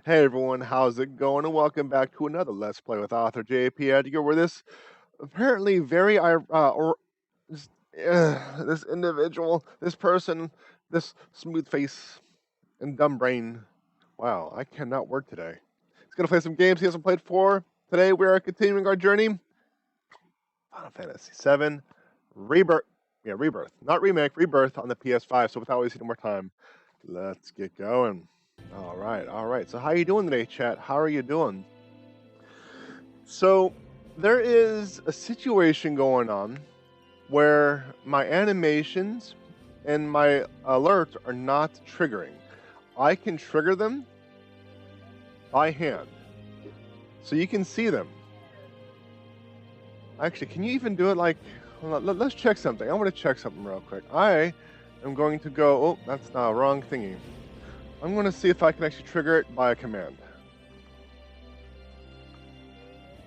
Hey everyone, how's it going? And welcome back to another Let's Play with author J.P.Edgar, where this apparently very this, this individual, this person, this smooth face and dumb brain. Wow, I cannot work today. He's gonna play some games he hasn't played for. Today we are continuing our journey. Final Fantasy VII Rebirth. Yeah, Rebirth, not remake, Rebirth on the PS5. So without wasting more time, let's get going. All right. So how you doing today, chat? How are you doing? So there is a situation going on where my animations and my alerts are not triggering. I can trigger them by hand, so you can see them. Actually, can you even do it like? Let's check something. I want to check something real quick. I am going to go. Oh, that's not wrong thingy. I'm going to see if I can actually trigger it by a command.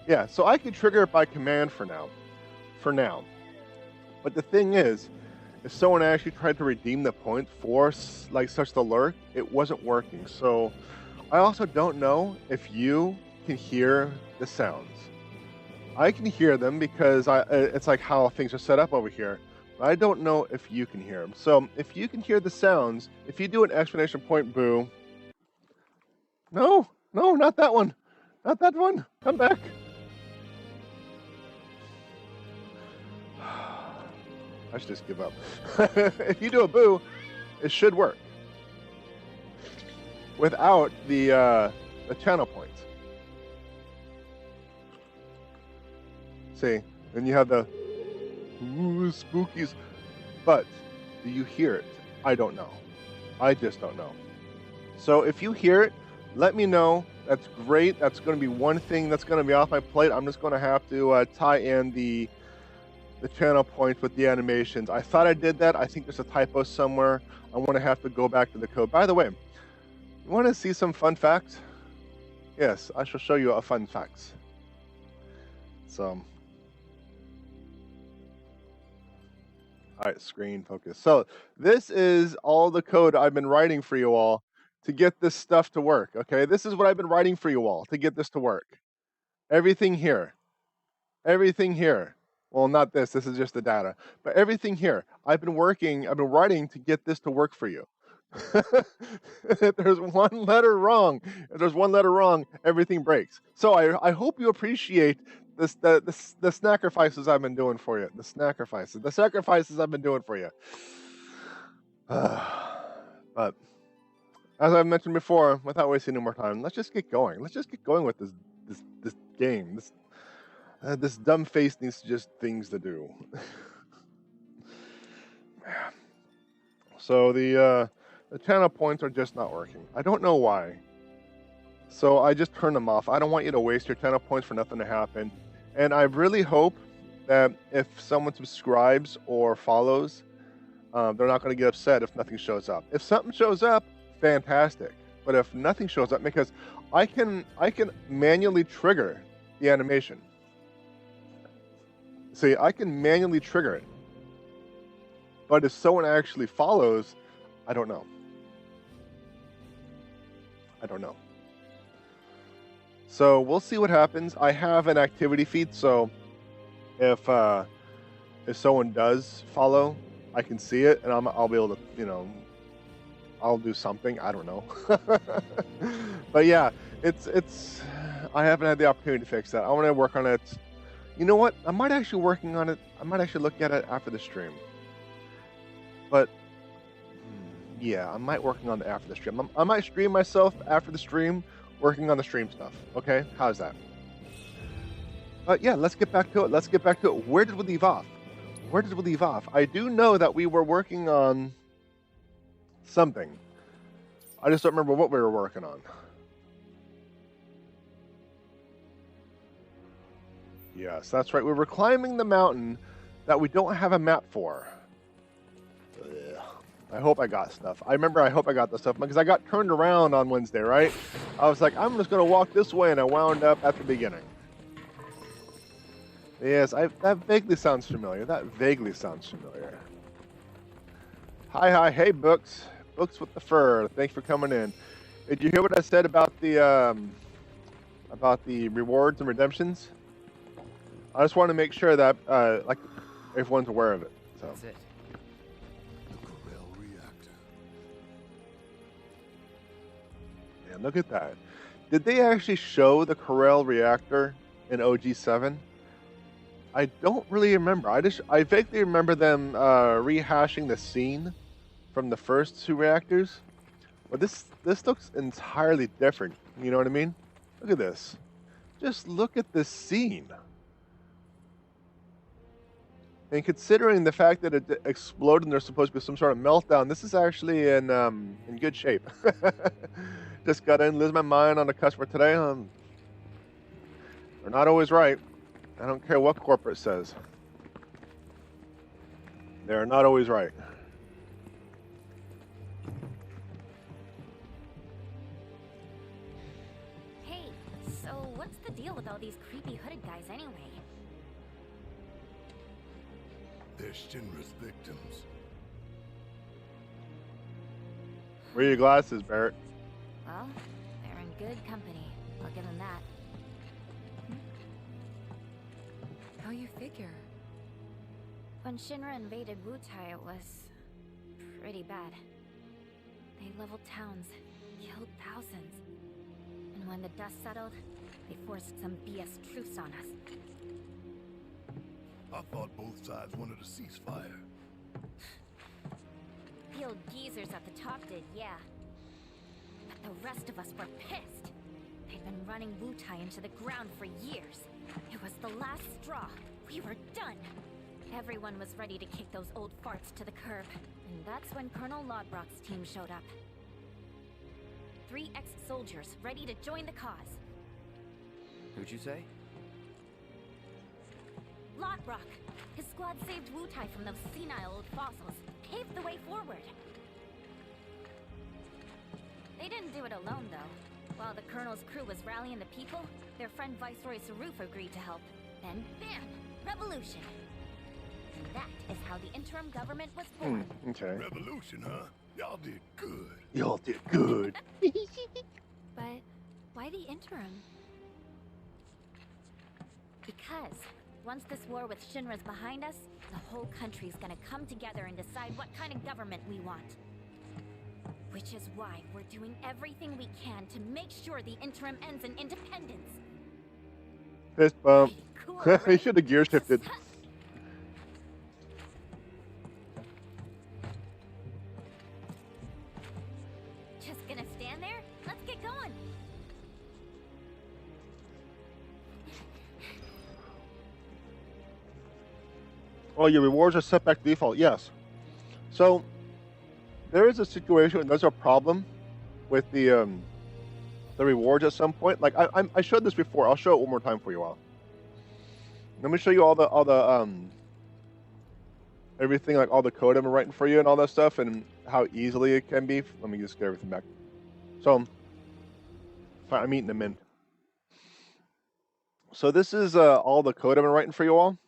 Yeah, so I can trigger it by command for now. But the thing is, if someone actually tried to redeem the point for like such the lurk, it wasn't working. So I also don't know if you can hear the sounds. I can hear them because it's like how things are set up over here. I don't know if you can hear them. So if you can hear the sounds, if you do an exclamation point boo. No, not that one. Not that one. Come back. I should just give up. If you do a boo, it should work. Without the channel points. See, then you have the ooh, spookies. But do you hear it? I don't know. I just don't know. So if you hear it, let me know. That's great. That's going to be one thing that's going to be off my plate. I'm just going to have to tie in the channel points with the animations. I thought I did that. I think there's a typo somewhere. I'm going to have to go back to the code. By the way, you want to see some fun facts? Yes, I shall show you a fun facts. So. All right, screen focus. So this is all the code I've been writing for you all to get this stuff to work, okay? This is what I've been writing for you all to get this to work. Everything here. Well, not this is just the data, but everything here. I've been writing to get this to work for you. If there's one letter wrong, everything breaks. So I hope you appreciate the sacrifices I've been doing for you. The sacrifices I've been doing for you. But as I mentioned before, without wasting any more time, let's just get going. Let's just get going with this game. This dumb face needs just things to do. So the channel points are just not working. I don't know why. So I just turned them off. I don't want you to waste your channel points for nothing to happen. And I really hope that if someone subscribes or follows, they're not going to get upset if nothing shows up. If something shows up, fantastic. But if nothing shows up, because I can manually trigger the animation. See, I can manually trigger it. But if someone actually follows, I don't know. So we'll see what happens. I have an activity feed, so if someone does follow, I can see it, and I'll be able to, I'll do something. I don't know. But yeah, it's. I haven't had the opportunity to fix that. I want to work on it. You know what? I might actually working on it. I might actually look at it after the stream. But yeah, I might working on it after the stream. I might stream myself after the stream, working on the stream stuff. Okay, how's that? But yeah, let's get back to it. Where did we leave off? I do know that we were working on something. I just don't remember what we were working on. Yes, that's right. We were climbing the mountain that we don't have a map for. I hope I got stuff. I hope I got the stuff because I got turned around on Wednesday, right? I was like, I'm just going to walk this way, and I wound up at the beginning. Yes, that vaguely sounds familiar. Hi, hey, Books with the fur. Thanks for coming in. Did you hear what I said about the rewards and redemptions? I just want to make sure that like everyone's aware of it. So. That's it. The Corel reactor. Man, look at that. Did they actually show the Corel reactor in OG7? I don't really remember. I vaguely remember them rehashing the scene from the first 2 reactors. But this looks entirely different. You know what I mean? Look at this. Just look at this scene. And considering the fact that it exploded and there's supposed to be some sort of meltdown, this is actually in good shape. Just gotta lose my mind on the customer today. They're not always right. I don't care what corporate says. They're not always right. Hey, so what's the deal with all these creepy hooded guys anyway? They're Shinra's victims. Where are your glasses, Barrett? Well, they're in good company. I'll give them that. How you figure? When Shinra invaded Wutai, it was pretty bad. They leveled towns, killed thousands. And when the dust settled, they forced some BS truce on us. I thought both sides wanted a ceasefire. The old geezers at the top did, yeah. But the rest of us were pissed. They'd been running Wutai into the ground for years. It was the last straw. We were done. Everyone was ready to kick those old farts to the curb. And that's when Colonel Lodbrok's team showed up. 3 ex-soldiers ready to join the cause. Who'd you say? Lodbrok! His squad saved Wutai from those senile old fossils, paved the way forward. They didn't do it alone, though. While the Colonel's crew was rallying the people, their friend Viceroy Saruf agreed to help. Then, bam! Revolution! And that is how the interim government was born. Okay. Revolution, huh? Y'all did good. Y'all did good. But why the interim? Because once this war with Shinra's behind us, the whole country's gonna come together and decide what kind of government we want. Which is why we're doing everything we can to make sure the interim ends in independence. Fist bump. Cool, He right? should have gear shifted. Just gonna stand there? Let's get going. Oh, your rewards are set back default. Yes. So there is a situation when there's a problem with the rewards at some point. Like I showed this before. I'll show it one more time for you all. Let me show you all the everything, like all the code I've been writing for you and all that stuff, and how easily it can be. Let me just get everything back. So I'm eating a mint. So this is all the code I've been writing for you all.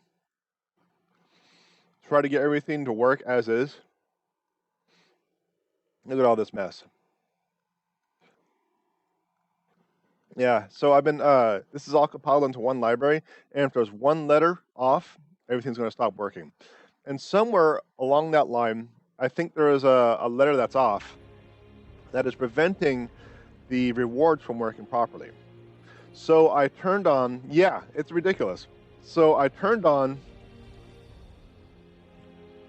Try to get everything to work as is. Look at all this mess. Yeah, so I've been, this is all compiled into one library, and if there's one letter off, everything's going to stop working. And somewhere along that line, I think there is a letter that's off that is preventing the rewards from working properly. So I turned on, yeah, it's ridiculous. So I turned on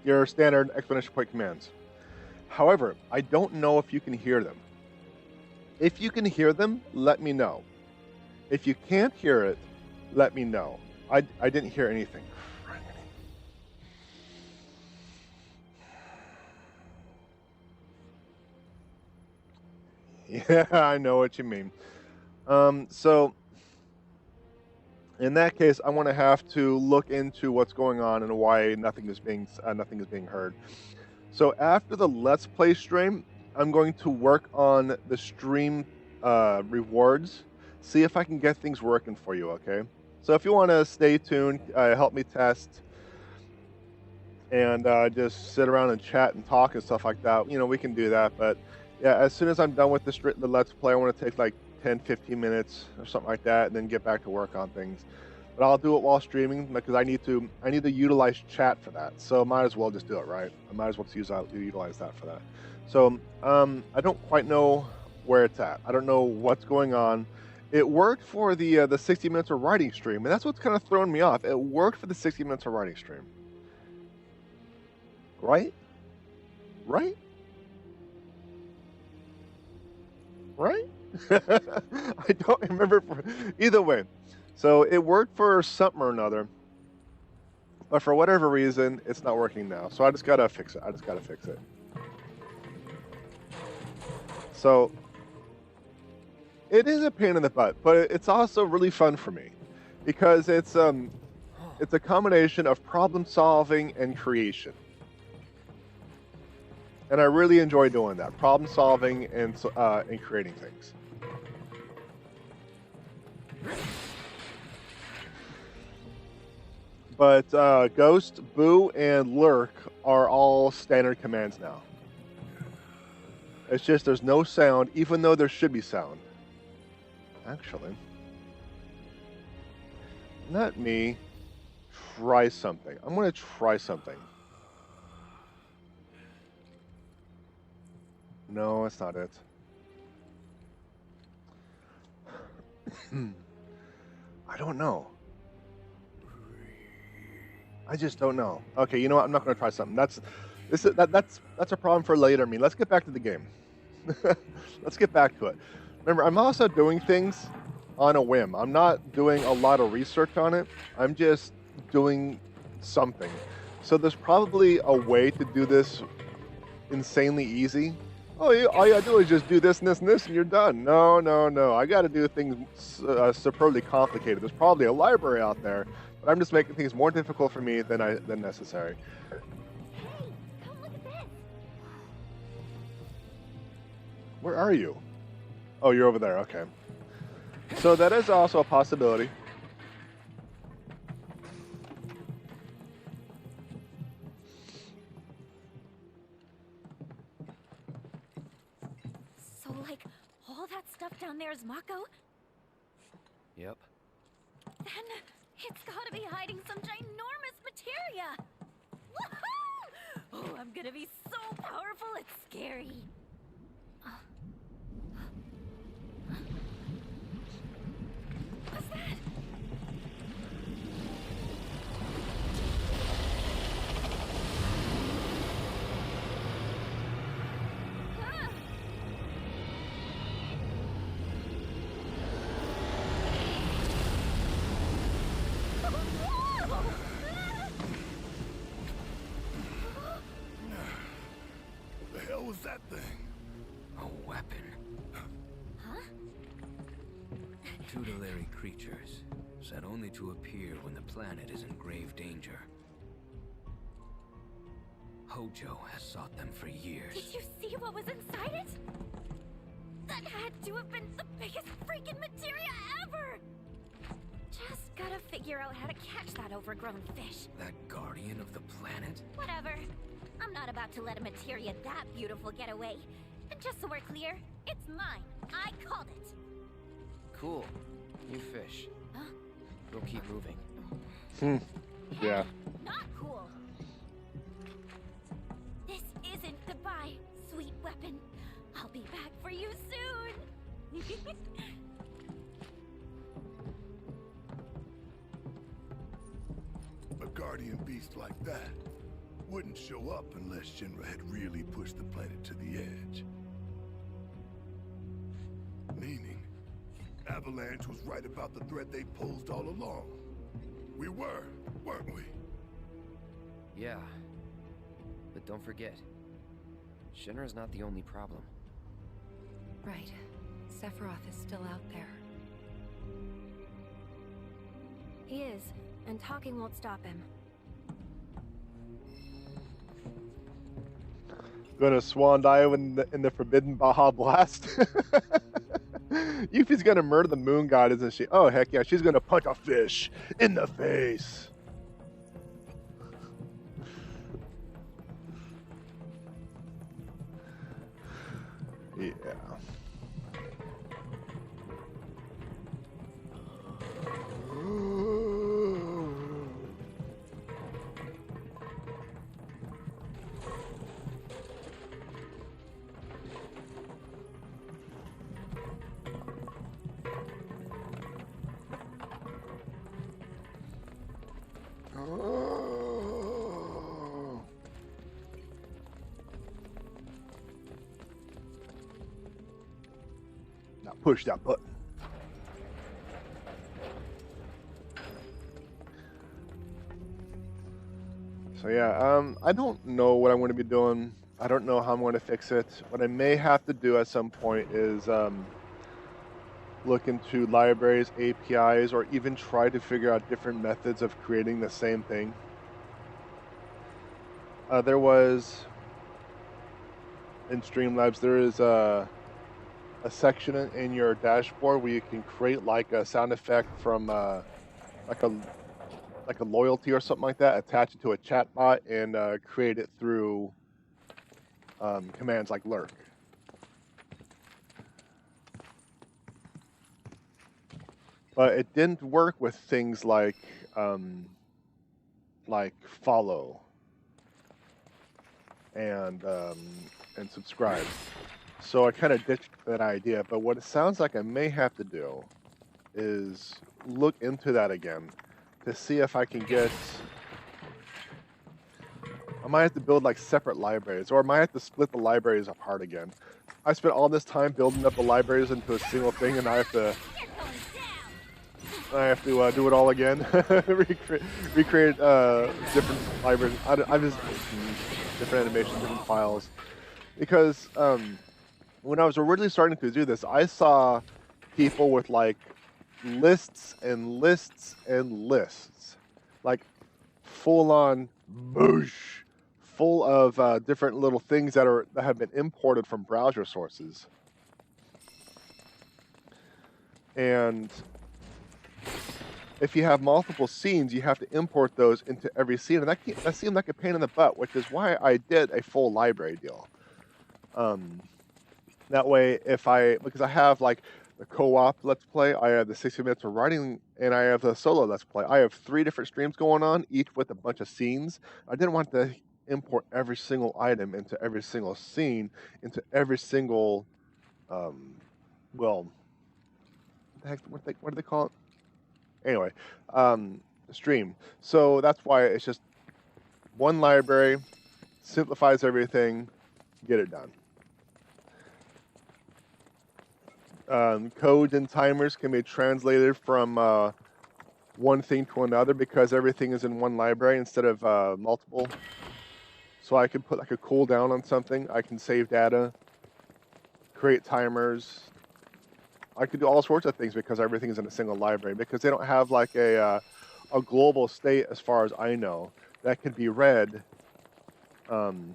your standard exclamation point commands. However, I don't know if you can hear them. If you can hear them, let me know. If you can't hear it, let me know. I didn't hear anything. Yeah, I know what you mean. So in that case, I want to have to look into what's going on and why nothing is being heard. So after the Let's Play stream, I'm going to work on the stream rewards, see if I can get things working for you, okay? So if you want to stay tuned, help me test, and just sit around and chat and talk and stuff like that, you know, we can do that. But Yeah, as soon as I'm done with the Let's Play, I want to take like 10, 15 minutes or something like that, and then get back to work on things. But I'll do it while streaming because I need to utilize chat for that. So might as well just do it, right? I might as well just utilize that for that. So I don't quite know where it's at. I don't know what's going on. It worked for the 60 minutes of writing stream, and that's what's kind of throwing me off. It worked for the 60 minutes of writing stream, right? Right? Right? I don't remember. Either way. So it worked for something or another, but for whatever reason, it's not working now. So I just gotta fix it. So it is a pain in the butt, but it's also really fun for me because it's a combination of problem solving and creation. And I really enjoy doing that, problem solving and creating things. But Ghost, Boo, and Lurk are all standard commands now. It's just there's no sound, even though there should be sound. Actually, let me try something. I'm going to try something. No, it's not it. I don't know. I just don't know. Okay, you know what? I'm not going to try something. That's a problem for later. I mean, let's get back to the game. Let's get back to it. Remember, I'm also doing things on a whim. I'm not doing a lot of research on it. I'm just doing something. So there's probably a way to do this insanely easy. Oh, yeah, all you gotta do is just do this and this and this, and you're done. No, no, no. I gotta do things superbly complicated. There's probably a library out there, but I'm just making things more difficult for me than necessary. Hey, come look at this. Where are you? Oh, you're over there. Okay. So that is also a possibility. So, like, all that stuff down there is Mako? Yep. Then it's gotta be hiding some ginormous materia! Woohoo! Oh, I'm gonna be so powerful, it's scary. What's that? Ah! The hell was that thing? A weapon. Huh? Tutelary creatures, said only to appear when the planet is in grave danger. Hojo has sought them for years. Did you see what was inside it? That had to have been the biggest freaking materia ever! Just gotta figure out how to catch that overgrown fish. That guardian of the planet? Whatever. I'm not about to let a materia that beautiful get away. And just so we're clear, it's mine. I called it. Cool. New fish. Huh? We'll keep moving. Yeah. Not cool. This isn't goodbye, sweet weapon. I'll be back for you soon. A guardian beast like that wouldn't show up unless Shinra had really pushed the planet to the edge. Meaning, Avalanche was right about the threat they posed all along. We were, weren't we? Yeah. But don't forget, Shinra's not the only problem. Right. Sephiroth is still out there. He is, and talking won't stop him. Gonna swan dive in the forbidden Baja Blast. Yuffie's gonna murder the moon god, isn't she? Oh heck yeah, she's gonna punch a fish in the face. Yeah. Now push that button. So yeah, I don't know what I'm going to be doing. I don't know how I'm going to fix it. What I may have to do at some point is look into libraries, APIs, or even try to figure out different methods of creating the same thing. There was in Streamlabs, there is a section in your dashboard where you can create like a sound effect from like a loyalty or something like that, attach it to a chatbot and create it through commands like lurk. But it didn't work with things like follow and subscribe. So I kind of ditched that idea. But what it sounds like I may have to do is look into that again to see if I can get. I might have to build like separate libraries, or I might have to split the libraries apart again. I spent all this time building up the libraries into a single thing, and I have to do it all again, recreate different libraries. I just different animations, different files, because when I was originally starting to do this, I saw people with like lists and lists and lists, like full on boosh, full of different little things that have been imported from browser sources, and if you have multiple scenes, you have to import those into every scene, and that seemed like a pain in the butt, which is why I did a full library deal. That way, because I have like the co-op Let's Play, I have the 60 minutes of writing, and I have the solo Let's Play. I have 3 different streams going on, each with a bunch of scenes. I didn't want to import every single item into every single scene, into every single, what do they call it? Anyway, stream. So that's why it's just one library, simplifies everything, get it done. Codes and timers can be translated from one thing to another because everything is in one library instead of multiple. So I can put like a cooldown on something. I can save data, create timers. I could do all sorts of things because everything is in a single library, because they don't have like a global state, as far as I know, that can be read from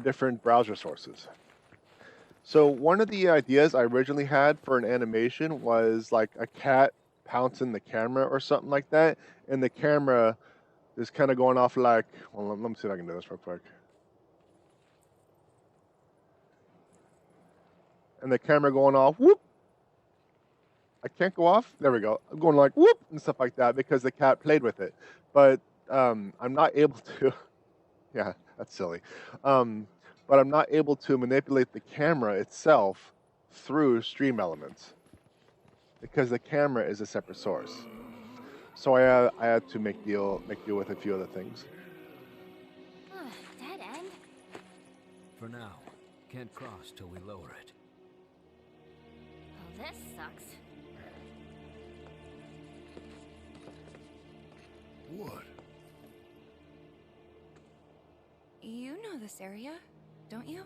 different browser sources. So one of the ideas I originally had for an animation was like a cat pouncing the camera or something like that, and the camera is kind of going off like, well, let me see if I can do this real quick. And the camera going off, whoop. I can't go off. There we go. I'm going like whoop and stuff like that because the cat played with it. But I'm not able to. Yeah, that's silly. But I'm not able to manipulate the camera itself through stream elements because the camera is a separate source. So I had to make deal with a few other things. Dead end? For now, can't cross till we lower it. Oh, this sucks. What? You know this area, don't you?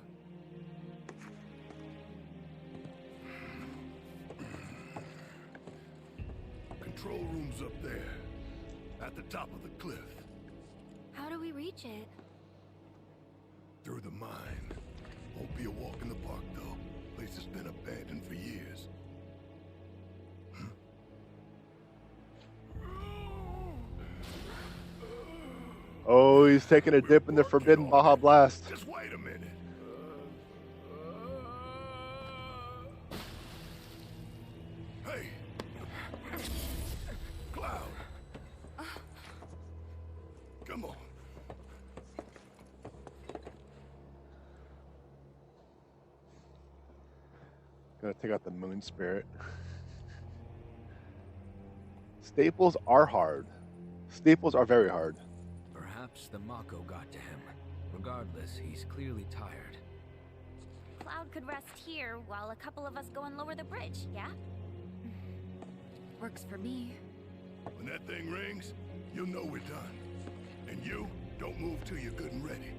Control room's up there, at the top of the cliff. How do we reach it? Through the mine. Won't be a walk in the park, though. Place has been abandoned for years. Oh, he's taking a dip in the forbidden Baja Blast. Just wait a minute. Gonna take out the moon spirit. Staples are hard. Staples are very hard. Perhaps the Mako got to him. Regardless, he's clearly tired. Cloud could rest here while a couple of us go and lower the bridge, yeah? Works for me. When that thing rings, you'll know we're done. And you, don't move till you're good and ready.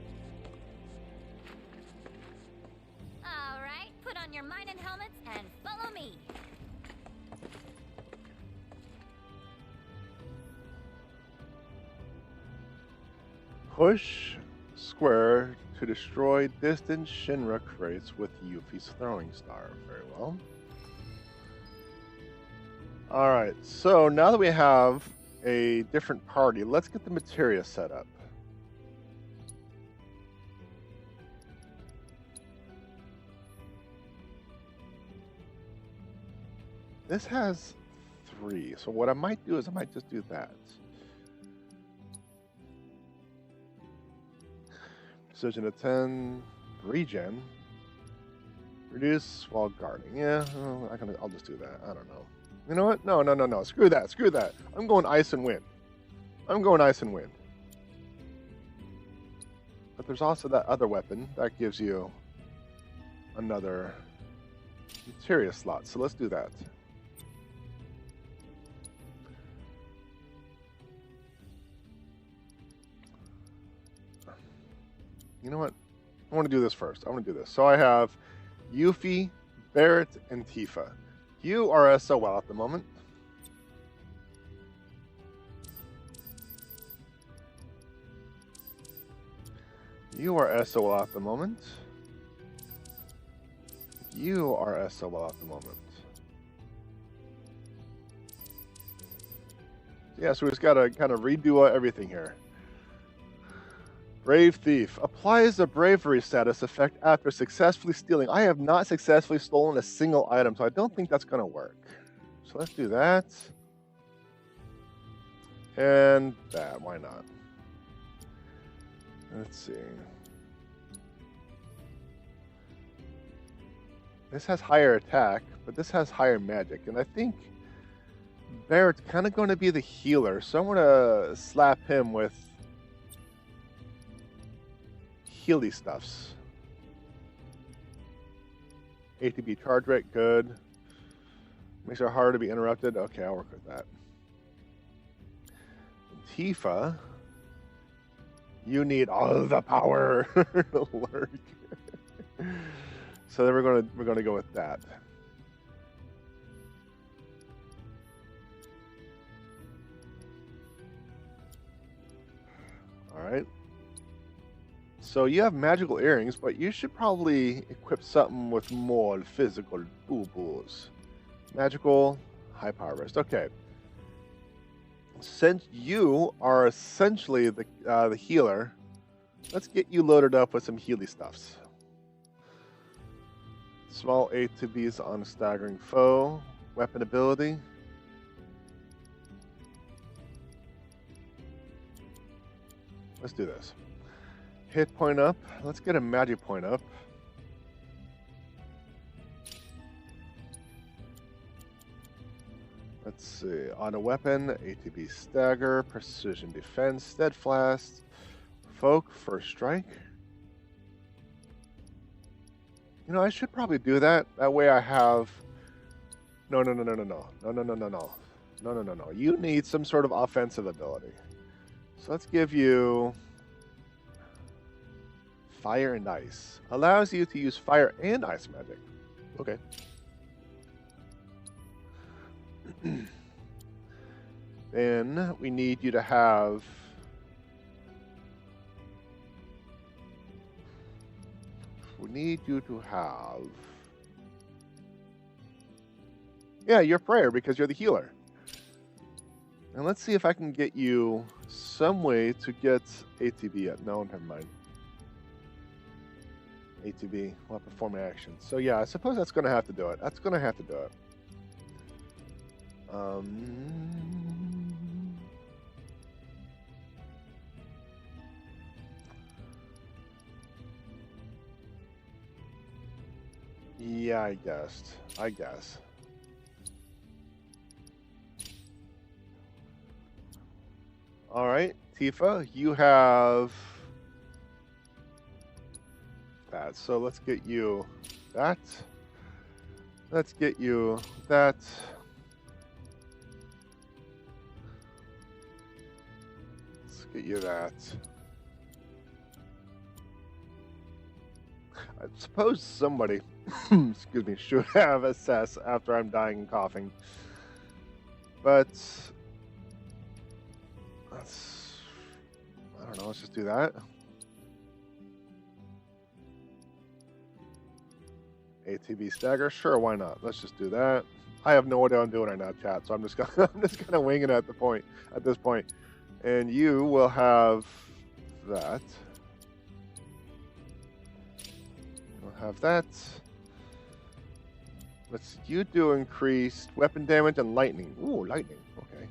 All right, put on your mining helmets and follow me. Push square to destroy distant Shinra crates with Yuffie's throwing star. Very well. Alright, so now that we have a different party, let's get the materia set up. This has 3, so what I might do is I might just do that. Precision of 10, regen. Reduce while guarding. Yeah, I'll just do that. I don't know. You know what? No. Screw that. I'm going ice and wind. But there's also that other weapon that gives you another materia slot. So let's do that. You know what? I want to do this first. So I have Yuffie, Barrett, and Tifa. You are SOL at the moment. You are SOL at the moment. You are SOL at the moment. Yeah, so we just got to kind of redo everything here. Brave Thief. Applies the bravery status effect after successfully stealing. I have not successfully stolen a single item, so I don't think that's going to work. So let's do that. And that. Why not? Let's see. This has higher attack, but this has higher magic. And I think Barrett's kind of going to be the healer, so I'm going to slap him with Healy stuffs. ATB charge rate, good. Makes it harder to be interrupted. Okay, I'll work with that. Tifa, you need all the power to work. So then we're gonna go with that. All right. So you have magical earrings, but you should probably equip something with more physical boo-boos. Magical, high power burst. Okay. Since you are essentially the healer, let's get you loaded up with some Healy stuffs. Small ATBs on staggering foe. Weapon ability. Let's do this. Hit point up. Let's get a magic point up. Let's see. On a weapon, ATB stagger, precision defense, steadfast, folk, first strike. You know, I should probably do that. That way I have... No. You need some sort of offensive ability. So let's give you... Fire and Ice. Allows you to use fire and ice magic. Okay. Then we need you to have... Yeah, your prayer, because you're the healer. And let's see if I can get you some way to get ATB up. No, never mind. ATB, we'll have to perform an action. So yeah, I suppose that's going to have to do it. Yeah, I guessed. I guess. All right, Tifa, you have that. So let's get you that. Let's get you that. Let's get you that. I suppose somebody, excuse me, should have assess after I'm dying and coughing. But I don't know, let's just do that. ATB stagger, sure, why not? Let's just do that. I have no idea what I'm doing right now, chat, so I'm just gonna wing it at this point. And you will have that. We'll have that. You do increased weapon damage and lightning. Ooh, lightning. Okay.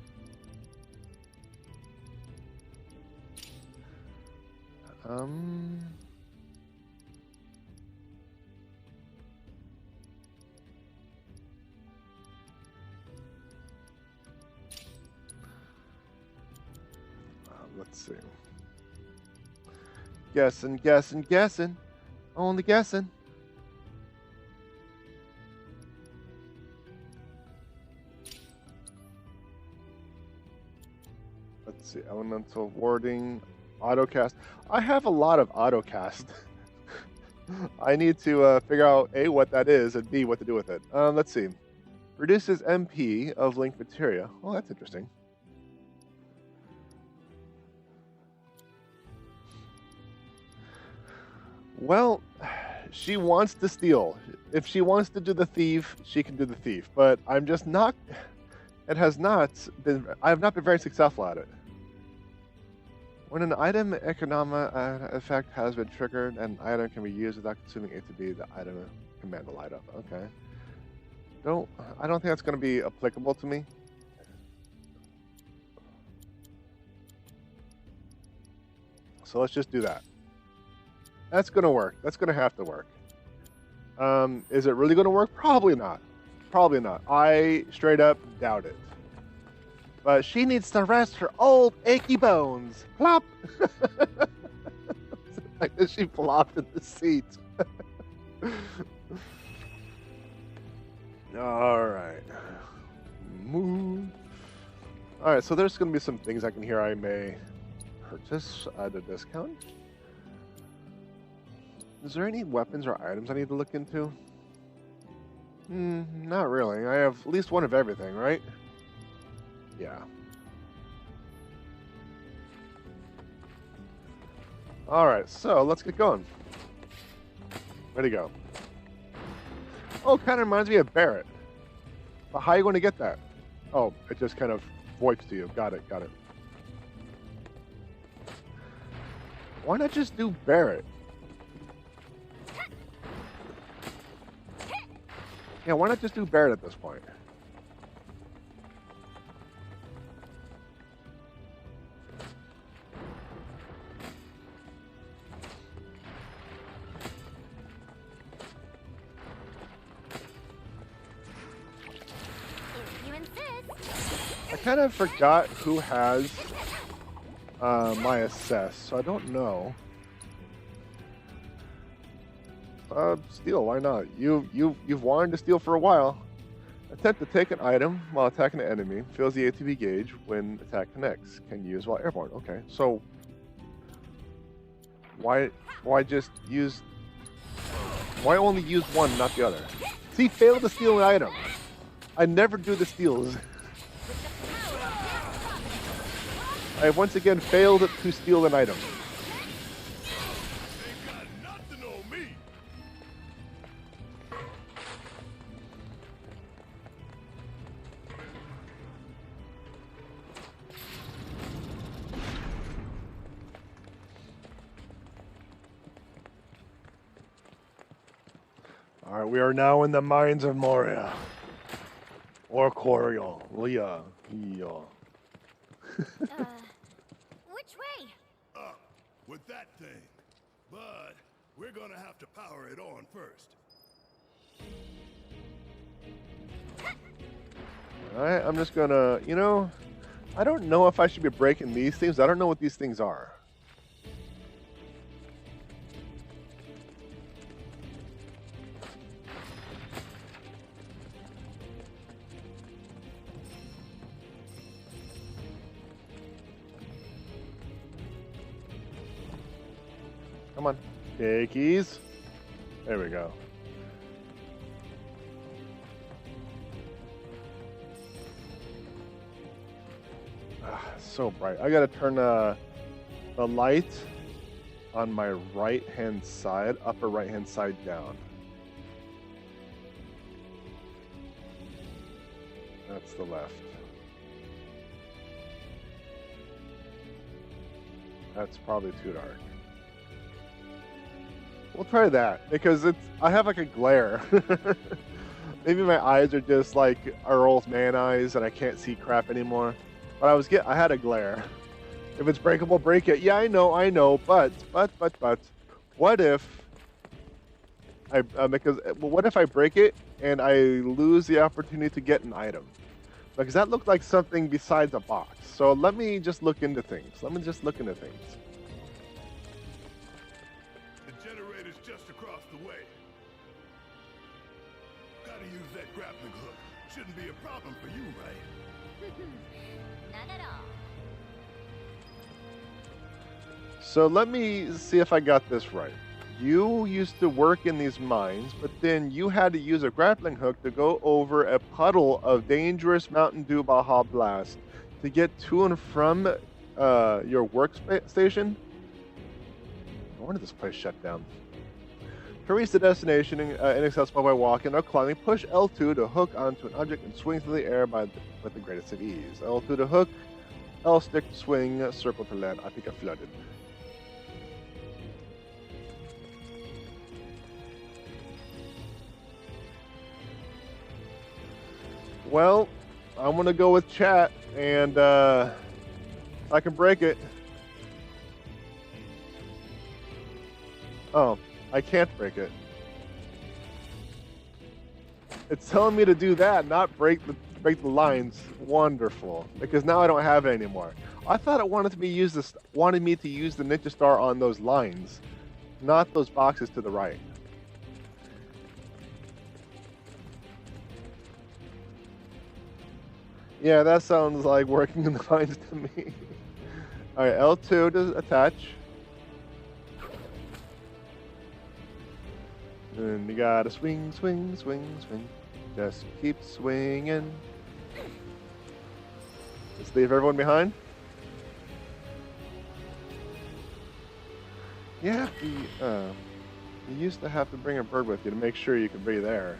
Let's see. Guessing. Only guessing. Let's see. Elemental warding, autocast. I have a lot of autocast. I need to figure out A, what that is, and B, what to do with it. Let's see. Reduces MP of link materia. Oh, that's interesting. Well, she wants to steal. If she wants to do the thief, she can do the thief. But I'm just not. It has not been. I have not been very successful at it. When an item economic effect has been triggered, an item can be used without consuming A to B. The item command to light up. Okay. I don't think that's going to be applicable to me. So let's just do that. That's going to work. That's going to have to work. Is it really going to work? Probably not. Probably not. I straight up doubt it. But she needs to rest her old achy bones. Plop! Like that she flopped in the seat. Alright. Move. Alright, so there's going to be some things I can hear I may purchase at a discount. Is there any weapons or items I need to look into? Not really. I have at least one of everything, right? Yeah. Alright, so let's get going. Ready to go. Oh, kind of reminds me of Barrett. But how are you going to get that? Oh, it just kind of voips to you. Got it. Why not just do Barrett? Yeah, why not just do Barrett at this point? I kind of forgot who has my assess, so I don't know. Steal, why not? You've wanted to steal for a while. Attempt to take an item while attacking an enemy. Fills the ATB gauge when attack connects. Can use while airborne. Okay, so why just use? Why only use one, not the other? See, failed to steal an item. I never do the steals. I have once again failed to steal an item. Alright, we are now in the mines of Moria. Or Coriol. Leah. Which way? Up with that thing. But we're gonna have to power it on first. Alright, I'm just gonna, you know, I don't know if I should be breaking these things. I don't know what these things are. Come on. Takeies. There we go. So bright. I gotta turn the light on my right hand side, upper right hand side down. That's the left. That's probably too dark. We'll try that because I have like a glare. Maybe my eyes are just like our old man eyes and I can't see crap anymore. But I had a glare. If it's breakable, break it. Yeah, I know. But, what if what if I break it and I lose the opportunity to get an item? Because that looked like something besides a box. So let me just look into things. The generator's just across the way. Gotta use that grappling hook. Shouldn't be a problem for you, right? None at all. So let me see if I got this right. You used to work in these mines, but then you had to use a grappling hook to go over a puddle of dangerous Mountain Dew Baja Blast to get to and from your workstation? No wonder this place shut down. To reach the destination, inaccessible by walking or climbing, push L2 to hook onto an object and swing through the air with the greatest of ease. L2 to hook, L stick to swing, circle to land. I think I flooded. Well, I'm gonna go with chat, and I can break it. Oh, I can't break it. It's telling me to do that, not break the lines. Wonderful, because now I don't have it anymore. I thought it wanted me to use the Ninja Star on those lines, not those boxes to the right. Yeah, that sounds like working in the lines to me. All right, L2 to attach. And you gotta swing. Just keep swinging. Let's leave everyone behind. Yeah, you used to have to bring a bird with you to make sure you could be there.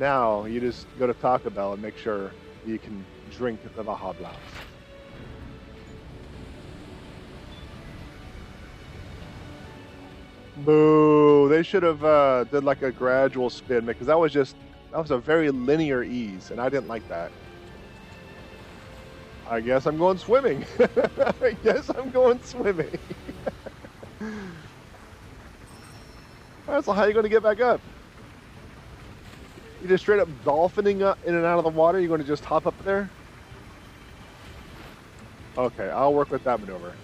Now you just go to Taco Bell and make sure you can drink the Baja Blast. Boo! They should have did like a gradual spin because that was a very linear ease, and I didn't like that. I guess I'm going swimming. Alright, so how are you going to get back up? You just straight up dolphining up in and out of the water? You're going to just hop up there? Okay, I'll work with that maneuver.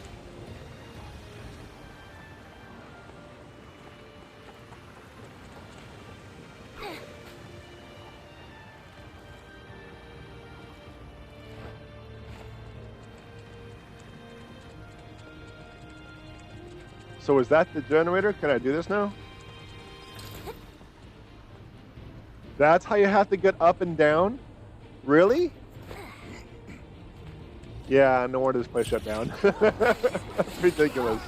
So is that the generator? Can I do this now? That's how you have to get up and down? Really? Yeah, no wonder this place shut down. That's ridiculous.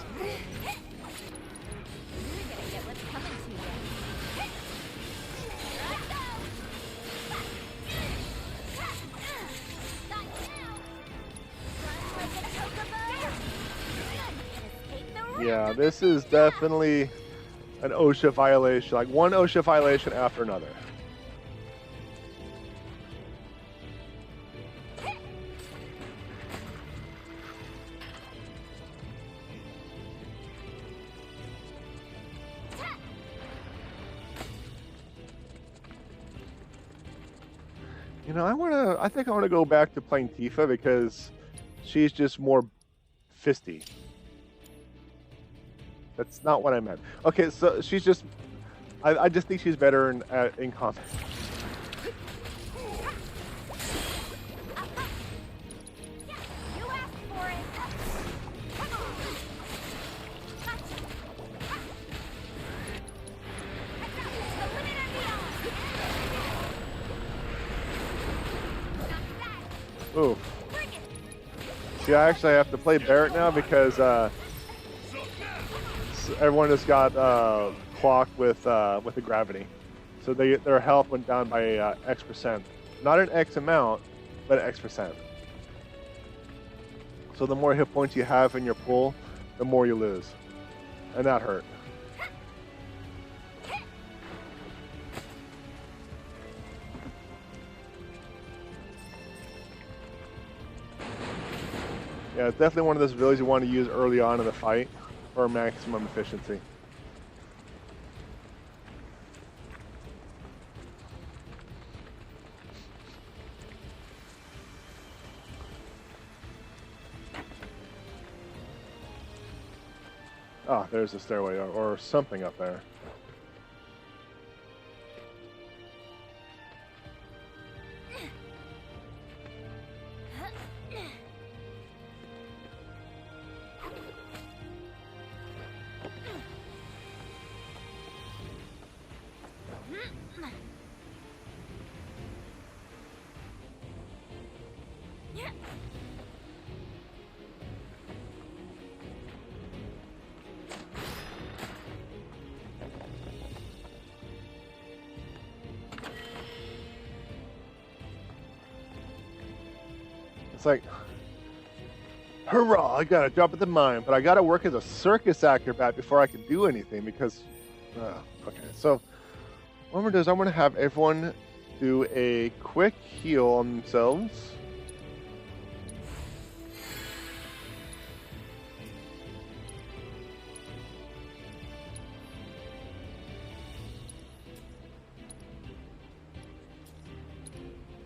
Yeah, this is definitely an OSHA violation, like one OSHA violation after another. You know, I think I wanna go back to playing Tifa because she's just more fisty. That's not what I meant. Okay, so she's just, I just think she's better in combat. You asked for it. The limit and beyond. Ooh. See, I actually have to play Barrett now because everyone just got clocked with the gravity, so their health went down by X%. Not an X amount, but an X%. So the more hit points you have in your pool, the more you lose, and that hurt. Yeah, it's definitely one of those abilities you want to use early on in the fight for maximum efficiency. Ah, there's a stairway or something up there. It's like, hurrah, I got a job at the mine, but I got to work as a circus acrobat before I can do anything because, okay. So what I'm going to do is I'm going to have everyone do a quick heal on themselves.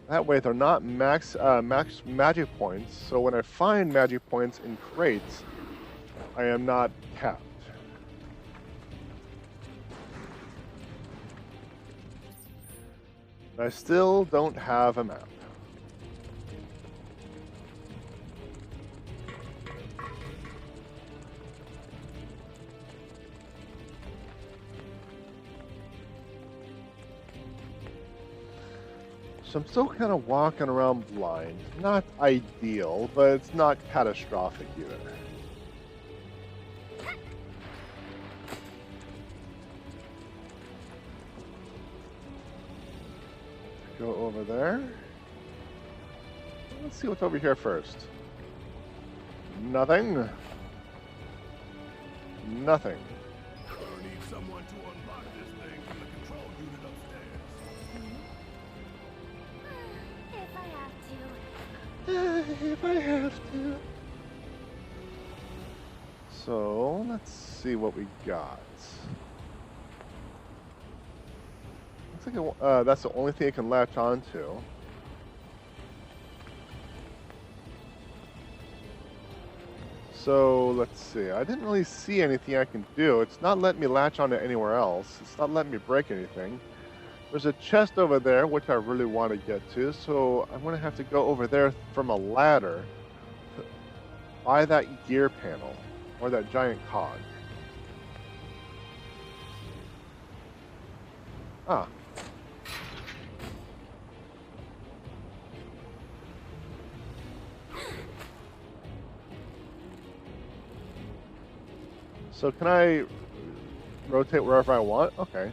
That way they're not max magic points, so when I find magic points in crates, I am not capped. I still don't have a map. So I'm still kind of walking around blind. Not ideal, but it's not catastrophic either. Go over there. Let's see what's over here first. Nothing. Nothing. Gonna need someone to unlock this thing from the control unit upstairs. If I have to. So, let's see what we got. Looks like that's the only thing I can latch onto. So, let's see. I didn't really see anything I can do. It's not letting me latch onto anywhere else. It's not letting me break anything. There's a chest over there, which I really want to get to, so I'm going to have to go over there from a ladder by that gear panel, or that giant cog. Ah. So can I rotate wherever I want? Okay.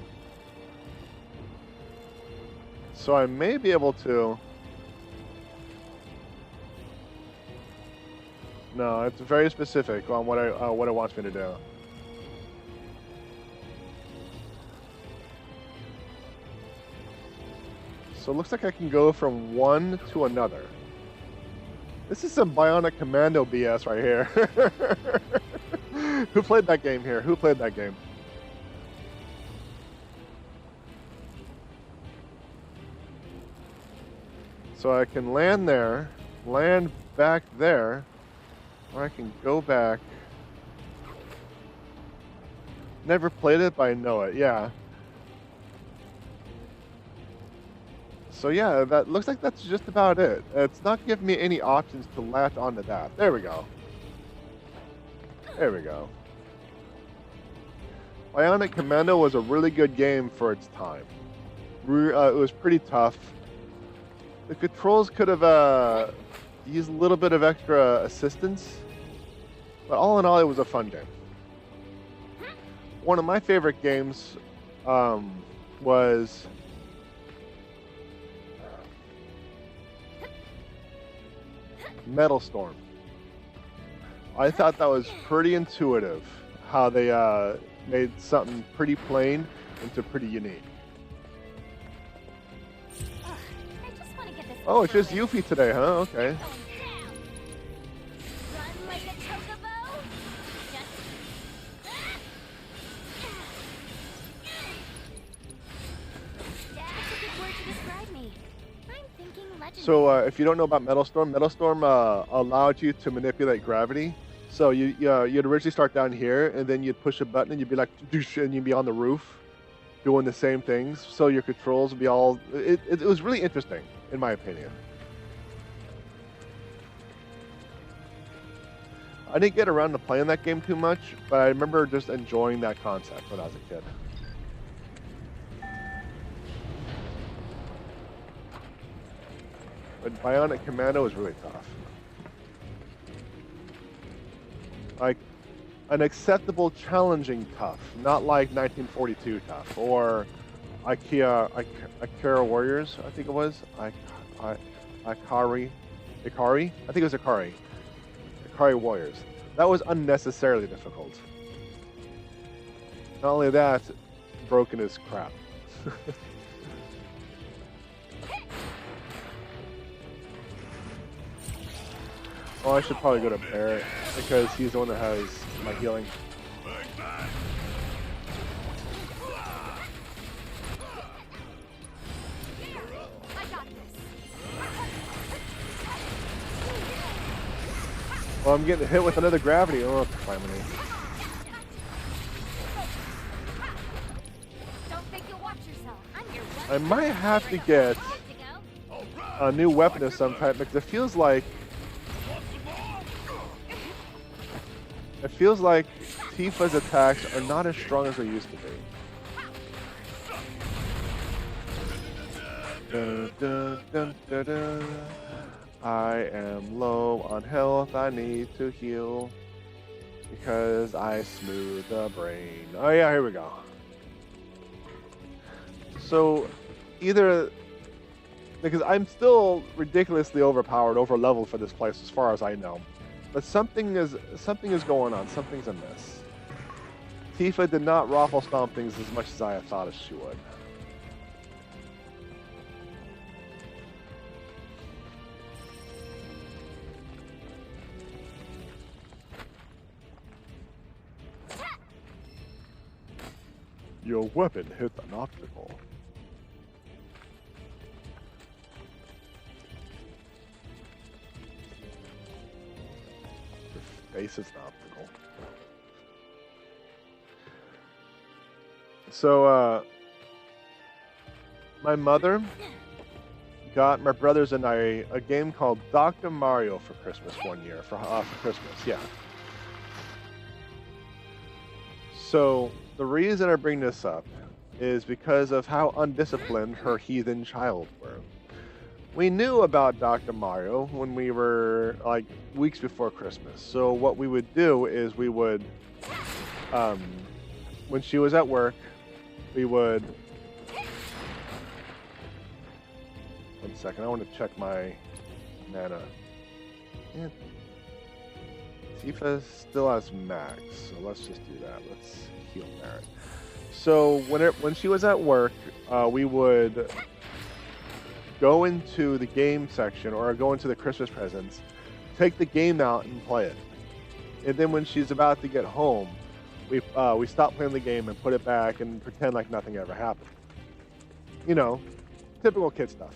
So I may be able to... No, it's very specific on what it wants me to do. So it looks like I can go from one to another. This is some Bionic Commando BS right here. Who played that game here? Who played that game? So I can land there, land back there, or I can go back. Never played it, but I know it, yeah. So yeah, that looks like that's just about it. It's not giving me any options to latch onto that. There we go. There we go. Bionic Commando was a really good game for its time. It was pretty tough. The controls could have used a little bit of extra assistance, but all in all, it was a fun game. One of my favorite games was Metal Storm. I thought that was pretty intuitive, how they made something pretty plain into pretty unique. Oh, it's just Yuffie today, huh? Okay. So if you don't know about Metal Storm allowed you to manipulate gravity. So you'd originally start down here, and then you'd push a button, and you'd be like, and you'd be on the roof, doing the same things. So your controls would be all. It was really interesting, in my opinion. I didn't get around to playing that game too much, but I remember just enjoying that concept when I was a kid. But Bionic Commando is really tough. Like, an acceptable, challenging tough. Not like 1942 tough. Or Akira Warriors, I think it was. Ikari? I think it was Ikari. Ikari Warriors. That was unnecessarily difficult. Not only that, broken as crap. Oh, I should probably go to Barrett, because he's the one that has my healing. Well, I'm getting hit with another gravity. Oh, finally. I might have to get a new weapon of some type, because it feels like Tifa's attacks are not as strong as they used to be. Dun, dun, dun, dun, dun. I am low on health, I need to heal because I smooth the brain. Oh yeah, here we go. So either, because I'm still ridiculously overpowered, over leveled for this place as far as I know. But something is going on. Something's amiss. Tifa did not raffle stomp things as much as I had thought she would. Your weapon hit an obstacle. Face is an obstacle. So, my mother got my brothers and I a game called Dr. Mario for Christmas one year, for Christmas, yeah. So, the reason I bring this up is because of how undisciplined her heathen child were. We knew about Dr. Mario when we were like weeks before Christmas. So what we would do is we would, when she was at work, we would, one second, I want to check my mana. Yeah. Tifa still has max, so let's just do that. Let's heal Barrett. So when she was at work, we would go into the game section or go into the Christmas presents, take the game out and play it. And then when she's about to get home, we stop playing the game and put it back and pretend like nothing ever happened. You know, typical kid stuff.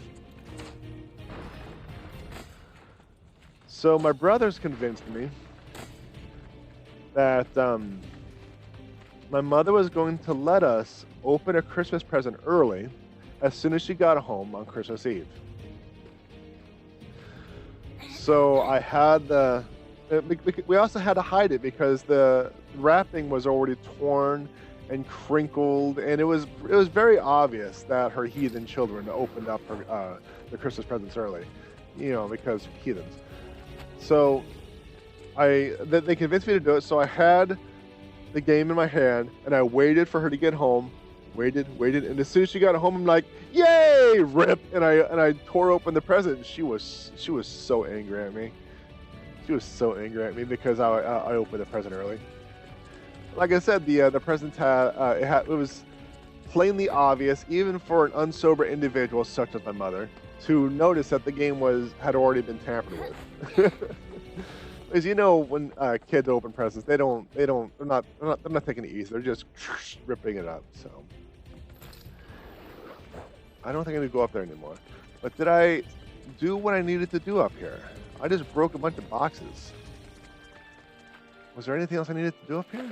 So my brothers convinced me that my mother was going to let us open a Christmas present early as soon as she got home on Christmas Eve. So I had we also had to hide it because the wrapping was already torn and crinkled, and it was very obvious that her heathen children opened up her the Christmas presents early, you know, because heathens. So they convinced me to do it. So I had the game in my hand, and I waited for her to get home. Waited, and as soon as she got home, I'm like, "Yay!" Rip, and I tore open the present. And she was so angry at me. She was so angry at me because I opened the present early. Like I said, the present it was plainly obvious, even for an unsober individual such as my mother, to notice that the game had already been tampered with. Because you know, when kids open presents, they're not taking it easy. They're just ripping it up. So I don't think I need to go up there anymore. But did I do what I needed to do up here? I just broke a bunch of boxes. Was there anything else I needed to do up here?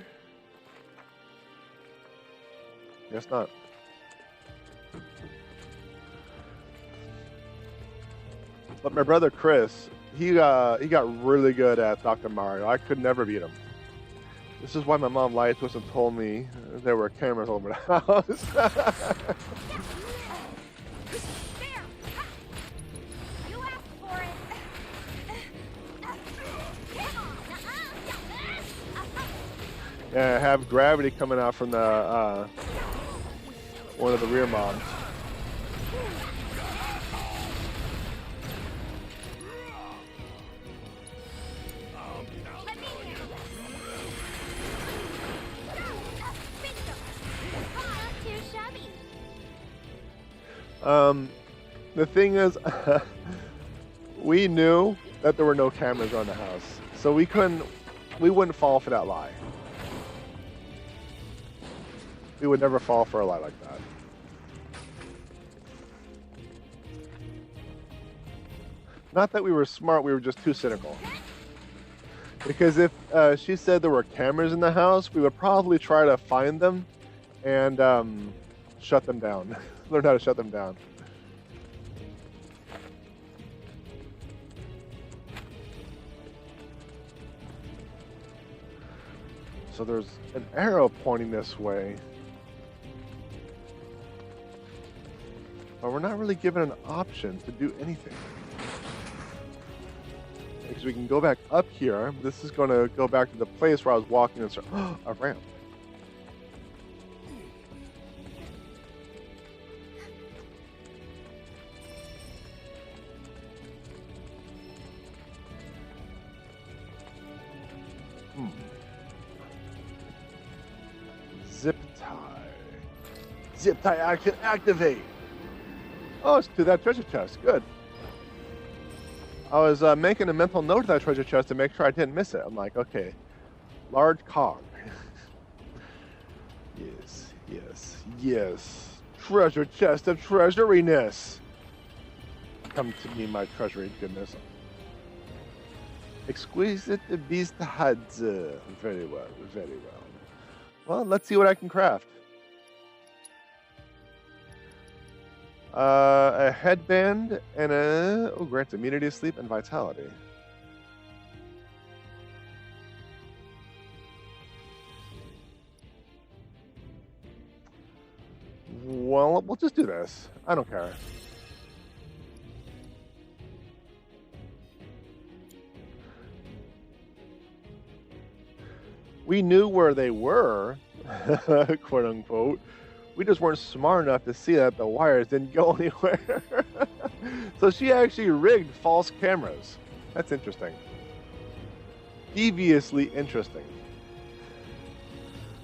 Guess not. But my brother Chris, he got really good at Dr. Mario. I could never beat him. This is why my mom lied to us and told me there were cameras all over the house. Yeah, I have gravity coming out from the one of the rear mobs. The thing is, we knew that there were no cameras around the house, so we wouldn't fall for that lie. We would never fall for a lie like that. Not that we were smart, we were just too cynical. Because if she said there were cameras in the house, we would probably try to find them and shut them down. Learn how to shut them down. So there's an arrow pointing this way. But we're not really given an option to do anything. Because we can go back up here. This is going to go back to the place where I was walking and start a ramp. Zip tie. Zip tie action activate. Oh, it's to that treasure chest. Good. I was making a mental note of that treasure chest to make sure I didn't miss it. I'm like, okay, large cog. Yes, yes, yes. Treasure chest of treasuriness. Come to me, my treasury goodness. Exquisite beast heads. Very well, very well. Well, let's see what I can craft. A headband and grants immunity, sleep, and vitality. Well, we'll just do this. I don't care. We knew where they were, quote unquote. We just weren't smart enough to see that the wires didn't go anywhere. So she actually rigged false cameras. That's interesting. Deviously interesting.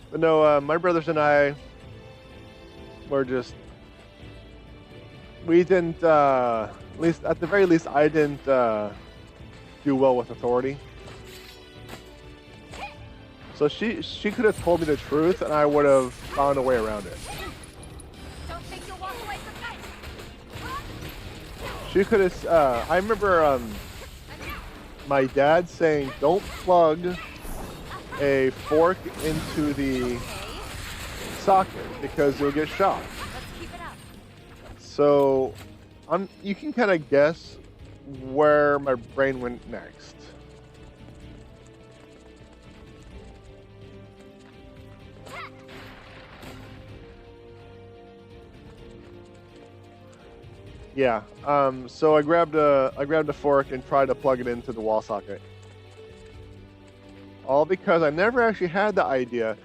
But no, my brothers and I were just... We didn't, at least at the very least, I didn't do well with authority. So she could have told me the truth, and I would have found a way around it. Don't think you'll walk away from that. She could have. I remember my dad saying don't plug a fork into the socket because you'll get shocked. Let's keep it up. So, you can kind of guess where my brain went next. Yeah. So I grabbed a fork and tried to plug it into the wall socket. All because I never actually had the idea.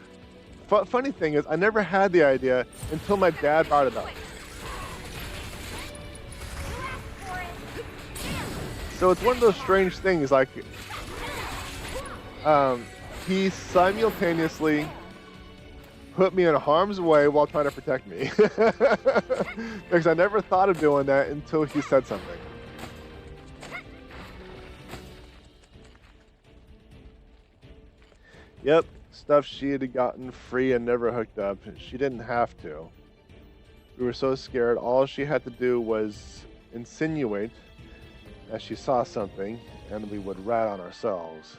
Funny thing is, I never had the idea until my dad brought it up. So it's one of those strange things, like, he simultaneously put me in harm's way while trying to protect me. Because I never thought of doing that until he said something. Yep, stuff she had gotten free and never hooked up. She didn't have to. We were so scared, all she had to do was insinuate that she saw something, and we would rat on ourselves.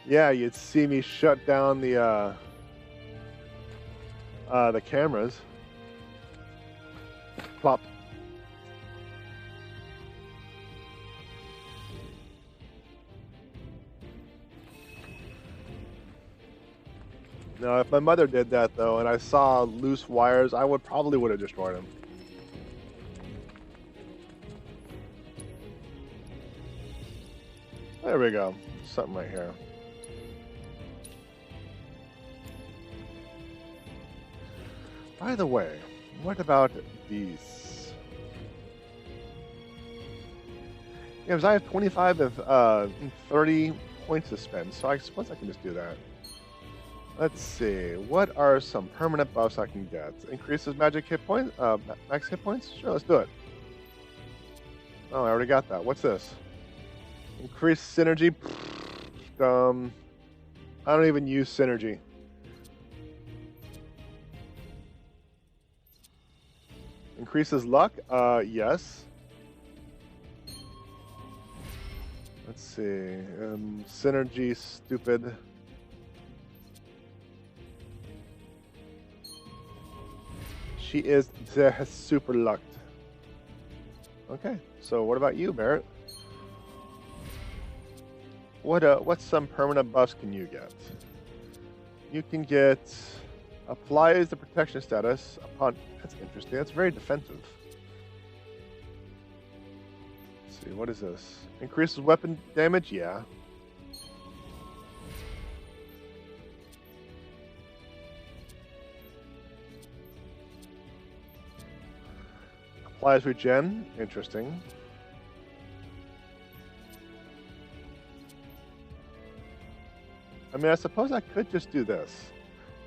Yeah, you'd see me shut down the cameras. Plop. No, if my mother did that though, and I saw loose wires, I probably would have destroyed them. There we go. Something right here. By the way, what about these? Yeah, because I have 25 of 30 points to spend, so I suppose I can just do that. Let's see, what are some permanent buffs I can get? Increases magic hit points, max hit points? Sure, let's do it. Oh, I already got that. What's this? Increased synergy. I don't even use synergy. Increases luck? Yes. Let's see. Synergy, stupid. She is super lucked. Okay, so what about you, Barrett? What's some permanent buffs can you get? You can get applies the protection status upon. That's interesting. That's very defensive. Let's see, what is this? Increases weapon damage? Yeah. Applies regen. Interesting. I mean, I suppose I could just do this.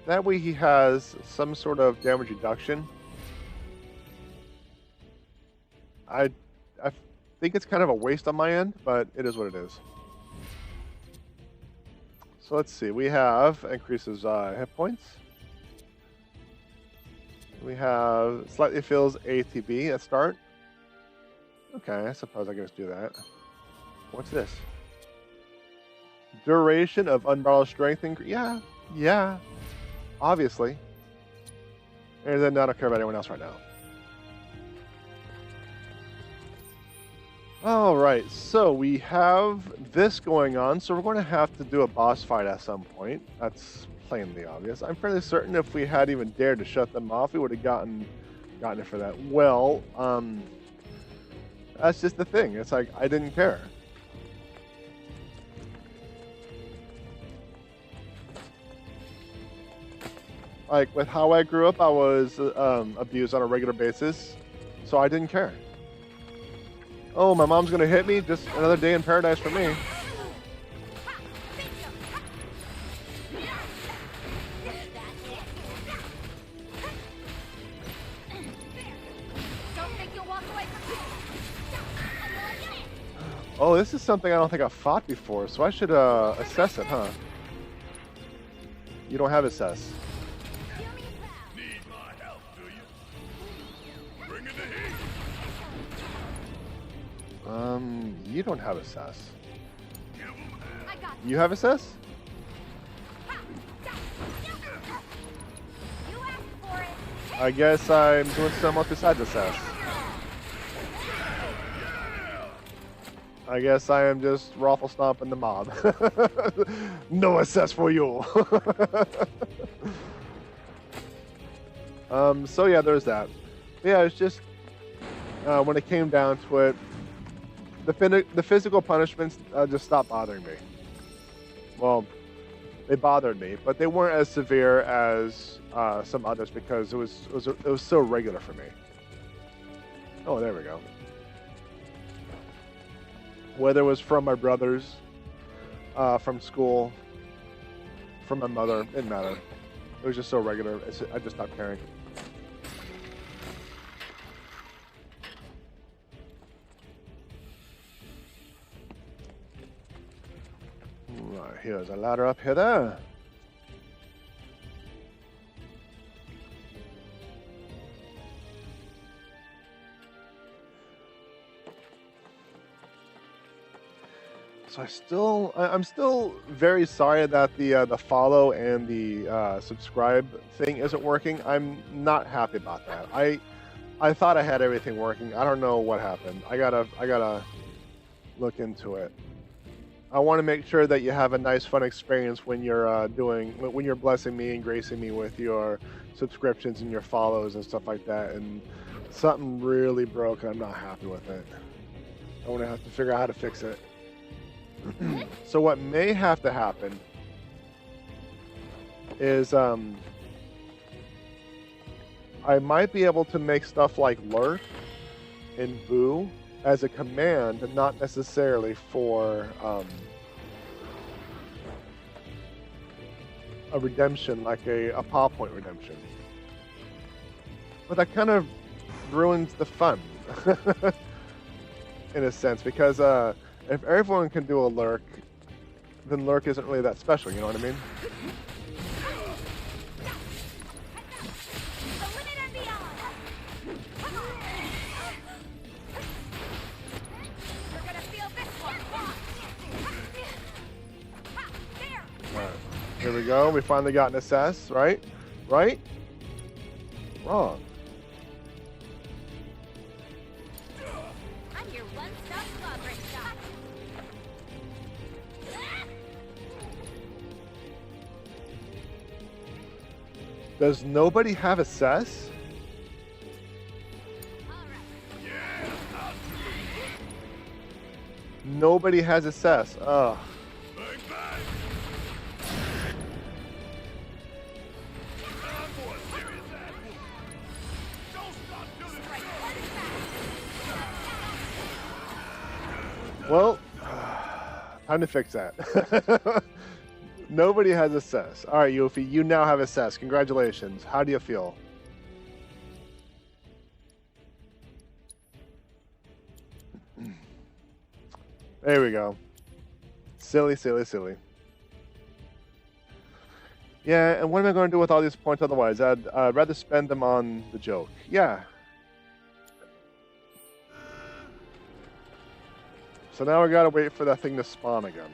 That way he has some sort of damage reduction. I think it's kind of a waste on my end, but it is what it is. So let's see. We have increases hit points. We have slightly fills ATB at start. Okay, I suppose I can just do that. What's this? Duration of unbridled strength increase. Yeah. Obviously. And then I don't care about anyone else right now. Alright, so we have this going on, so we're going to have to do a boss fight at some point. That's plainly obvious. I'm fairly certain if we had even dared to shut them off, we would have gotten it for that. Well, that's just the thing. It's like, I didn't care. Like, with how I grew up, I was abused on a regular basis, so I didn't care. Oh, my mom's gonna hit me? Just another day in paradise for me. Oh, this is something I don't think I've fought before, so I should assess it, huh? You don't have assess. Need my help, do you? Bring in the heat. You don't have assess. I got You have assess? you asked for it. I guess I'm doing something else besides assess. I guess I am just raffle stomping the mob. No assess for you. So yeah, there's that. Yeah, it's just when it came down to it, the physical punishments just stopped bothering me. Well, they bothered me, but they weren't as severe as some others because it was so regular for me. Oh, there we go. Whether it was from my brothers, from school, from my mother, it didn't matter. It was just so regular, I just stopped caring. Right, here's a ladder up here there. So I'm still very sorry that the follow and the subscribe thing isn't working. I'm not happy about that. I thought I had everything working. I don't know what happened. I gotta look into it. I want to make sure that you have a nice, fun experience when you're when you're blessing me and gracing me with your subscriptions and your follows and stuff like that. And something really broke, and I'm not happy with it. I want to have to figure out how to fix it. So what may have to happen is I might be able to make stuff like lurk and boo as a command, not necessarily for a redemption, like a PAW point redemption. But that kind of ruins the fun in a sense, because if everyone can do a lurk, then lurk isn't really that special, you know what I mean? Alright, here we go. We finally got an assess, right? Right? Wrong. I'm your one-stop progress shop. Does nobody have assess? Nobody has assess. Ugh. Well, time to fix that. Nobody has assess. All right, Yuffie, you now have assess. Congratulations. How do you feel? There we go. Silly, silly, silly. Yeah, and what am I going to do with all these points otherwise? I'd rather spend them on the joke. Yeah. So now we gotta wait for that thing to spawn again.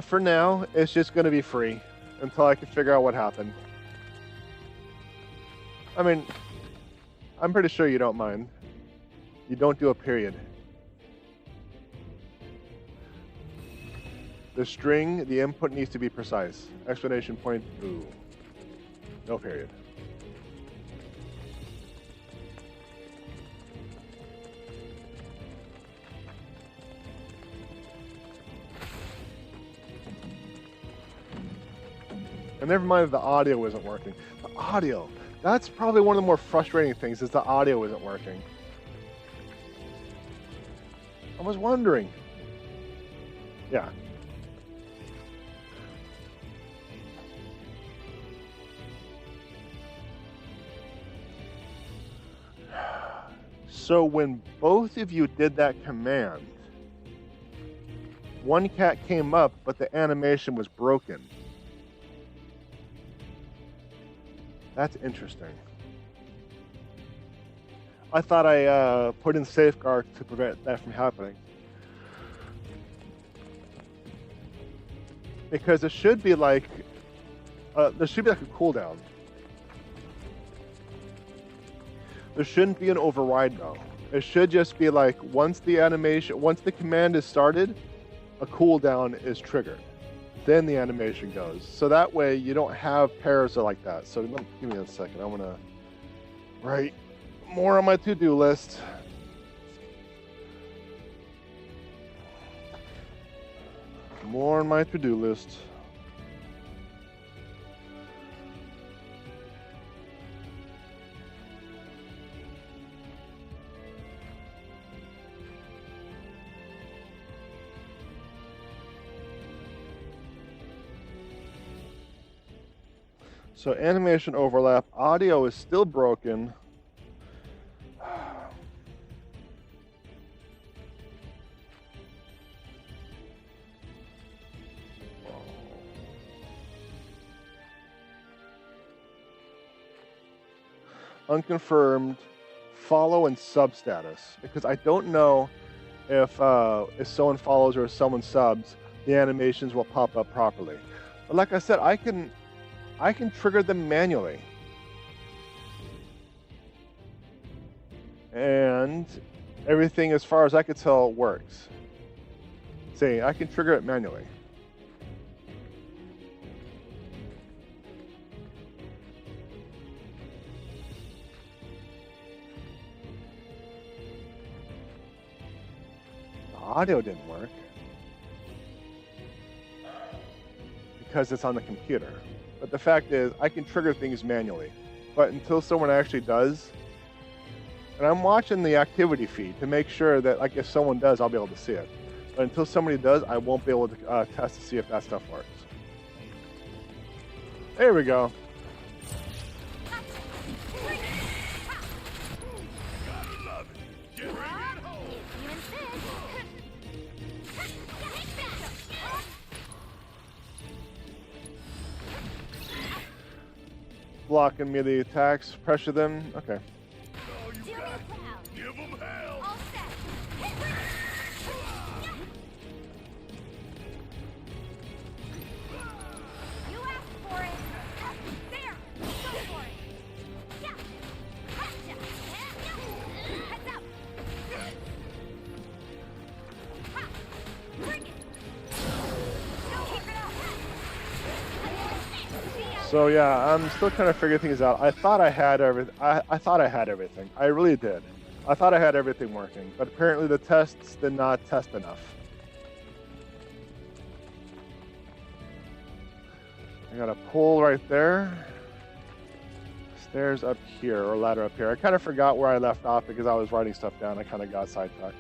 For now, it's just gonna be free until I can figure out what happened. I mean, I'm pretty sure you don't mind. You don't do a period. The string, the input needs to be precise. Explanation point, boo. No period. And never mind if the audio isn't working. The audio. That's probably one of the more frustrating things, is the audio isn't working. I was wondering. Yeah. So when both of you did that command, one cat came up, but the animation was broken. That's interesting. I thought I put in safeguards to prevent that from happening. Because it should be like, there should be like a cooldown. There shouldn't be an override though. It should just be like, once the command is started, a cooldown is triggered. Then the animation goes. So that way you don't have pairs like that. So give me a second. I want to write more on my to-do list. More on my to-do list. So animation overlap, audio is still broken. Unconfirmed, follow and sub status, because I don't know if someone follows or if someone subs, the animations will pop up properly. But like I said, I can trigger them manually. And everything, as far as I could tell, works. See, I can trigger it manually. The audio didn't work because it's on the computer. But the fact is, I can trigger things manually. But until someone actually does, and I'm watching the activity feed to make sure that, like, if someone does, I'll be able to see it. But until somebody does, I won't be able to test to see if that stuff works. There we go. Blocking me the attacks, pressure them. Okay. Give them hell. You asked for it. There. Go for it. Yeah. Gotcha. Heads up. Ha. Bring it. Don't keep it up. So yeah, I'm still trying to figure things out. I thought I had everything. I thought I had everything. I really did. I thought I had everything working, but apparently the tests did not test enough. I got a pole right there. Stairs up here, or ladder up here. I kind of forgot where I left off because I was writing stuff down. I kind of got sidetracked.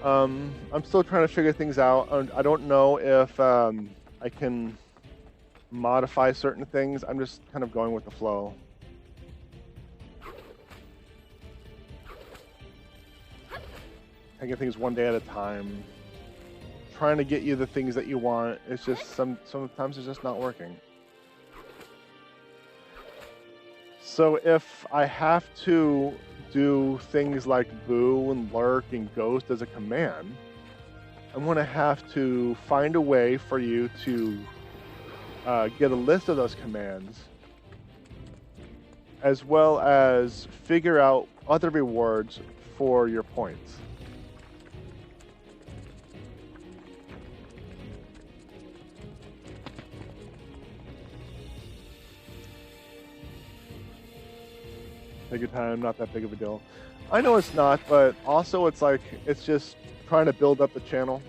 I'm still trying to figure things out. I don't know if I can modify certain things. I'm just kind of going with the flow. Taking things one day at a time. Trying to get you the things that you want. It's just sometimes it's just not working. So if I have to do things like boo and lurk and ghost as a command, I'm going to have to find a way for you to get a list of those commands, as well as figure out other rewards for your points. Take your time, not that big of a deal. I know it's not, but also it's like, it's just trying to build up the channel.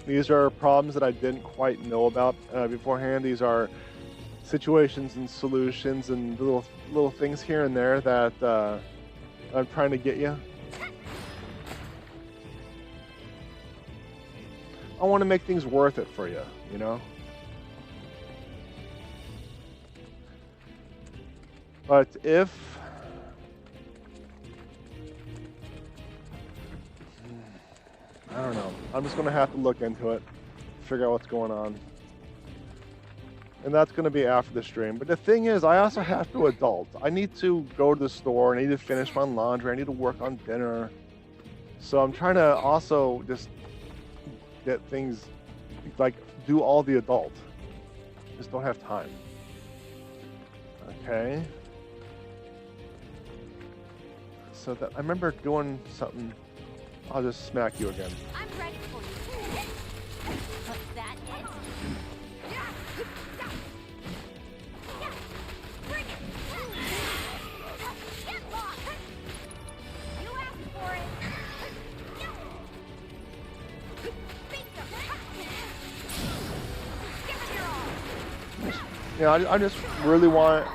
These are problems that I didn't quite know about beforehand. These are situations and solutions and little things here and there that I'm trying to get you. I want to make things worth it for you, you know? But if I don't know. I'm just going to have to look into it, figure out what's going on. and that's going to be after the stream. But the thing is, I also have to adult. I need to go to the store. I need to finish my laundry. I need to work on dinner. So I'm trying to also just get things, like, do all the adult. Just don't have time. Okay. So that I remember doing something. I'll just smack you again. I'm ready for you. Was that it? Bring it! Get lost! You asked for it! Beat them! Give it your all! Yeah, I just really want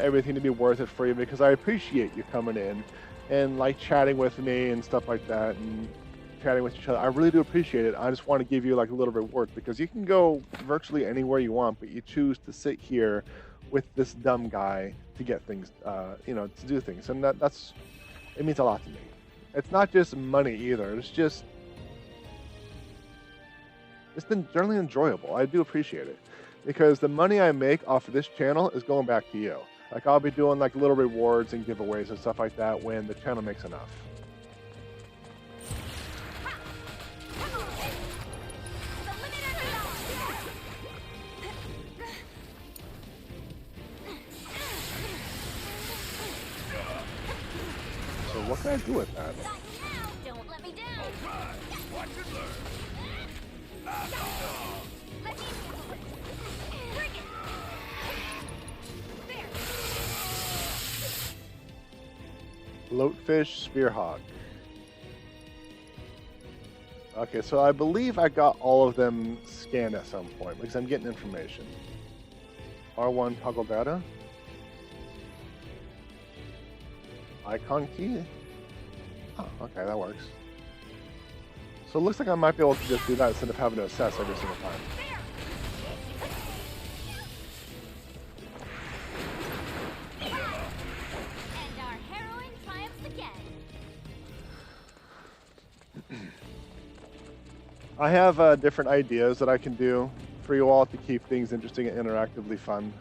everything to be worth it for you, because I appreciate you coming in and like chatting with me and stuff like that, and chatting with each other. I really do appreciate it. I just want to give you like a little reward, because you can go virtually anywhere you want, but you choose to sit here with this dumb guy to get things, to do things, and that's it means a lot to me. It's not just money either. It's been generally enjoyable. I do appreciate it, because the money I make off of this channel is going back to you. Like, I'll be doing like little rewards and giveaways and stuff like that when the channel makes enough. So what can I do with that? Don't let me down! Watch and learn. Let me handle it! Bring it! There! Bloatfish, Spearhawk. Okay, so I believe I got all of them scanned at some point, because I'm getting information. R1 toggle data. Icon key. Oh, okay, that works. So it looks like I might be able to just do that instead of having to assess every single time. And our heroine triumphs again. I have different ideas that I can do for you all to keep things interesting and interactively fun.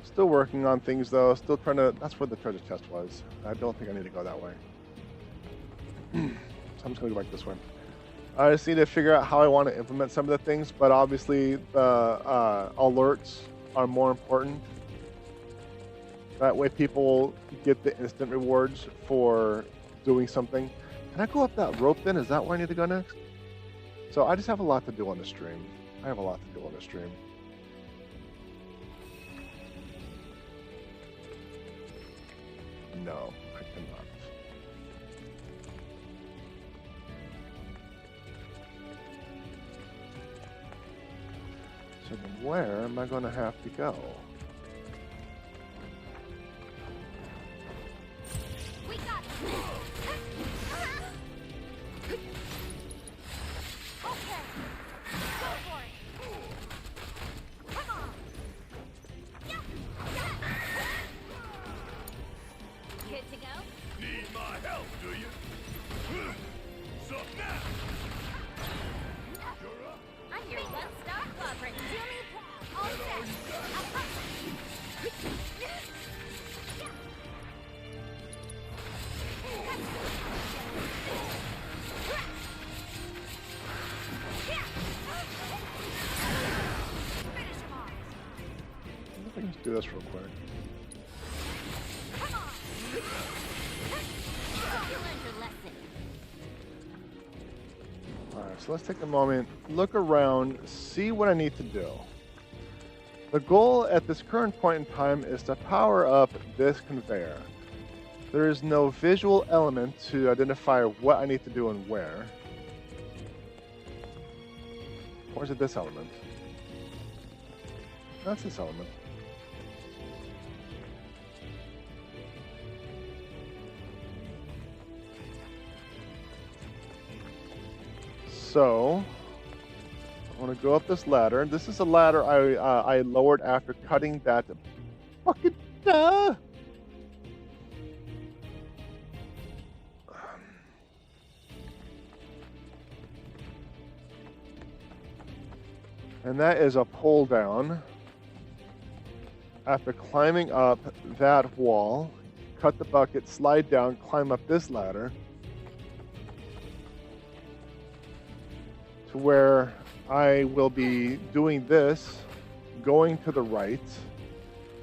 Still working on things though, still trying to, that's where the treasure chest was. I don't think I need to go that way. So I'm just gonna go back this way. I just need to figure out how I want to implement some of the things, but obviously the alerts are more important. That way people get the instant rewards for doing something. Can I go up that rope then? Is that where I need to go next? So I just have a lot to do on the stream. I have a lot to do on the stream. No, I cannot. So then where am I going to have to go? We got this. Okay. Go for it. Come on. Good to go? Need my help, do you? Sup now? You're up. I'm your one-star cooperate. Do me proud. All set. Finish him off. I can just do this real quick. Come on. You learned your lesson. Alright, so let's take a moment, look around, see what I need to do. The goal at this current point in time is to power up this conveyor. There is no visual element to identify what I need to do and where. Or is it this element? That's this element. So, I want to go up this ladder. This is a ladder I lowered after cutting that fucking And that is a pull down. After climbing up that wall, cut the bucket, slide down, climb up this ladder to where I will be doing this, going to the right.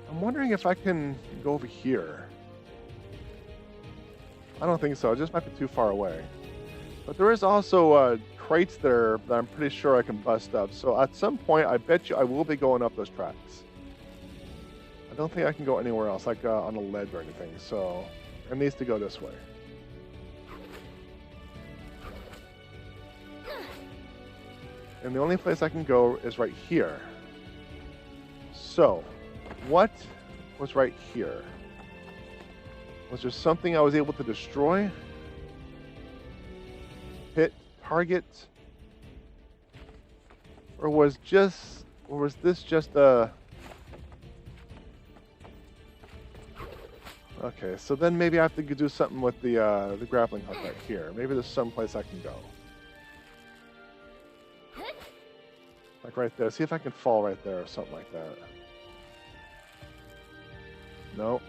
I'm wondering if I can go over here. I don't think so. It just might be too far away. But there is also crates there that I'm pretty sure I can bust up. So at some point, I bet you I will be going up those tracks. I don't think I can go anywhere else, like on a ledge or anything. So it needs to go this way. And the only place I can go is right here. So, what was right here? Was there something I was able to destroy? Hit target? Or was this just a... Okay, so then maybe I have to do something with the grappling hook right here. Maybe there's some place I can go. Like right there. See if I can fall right there or something like that. No.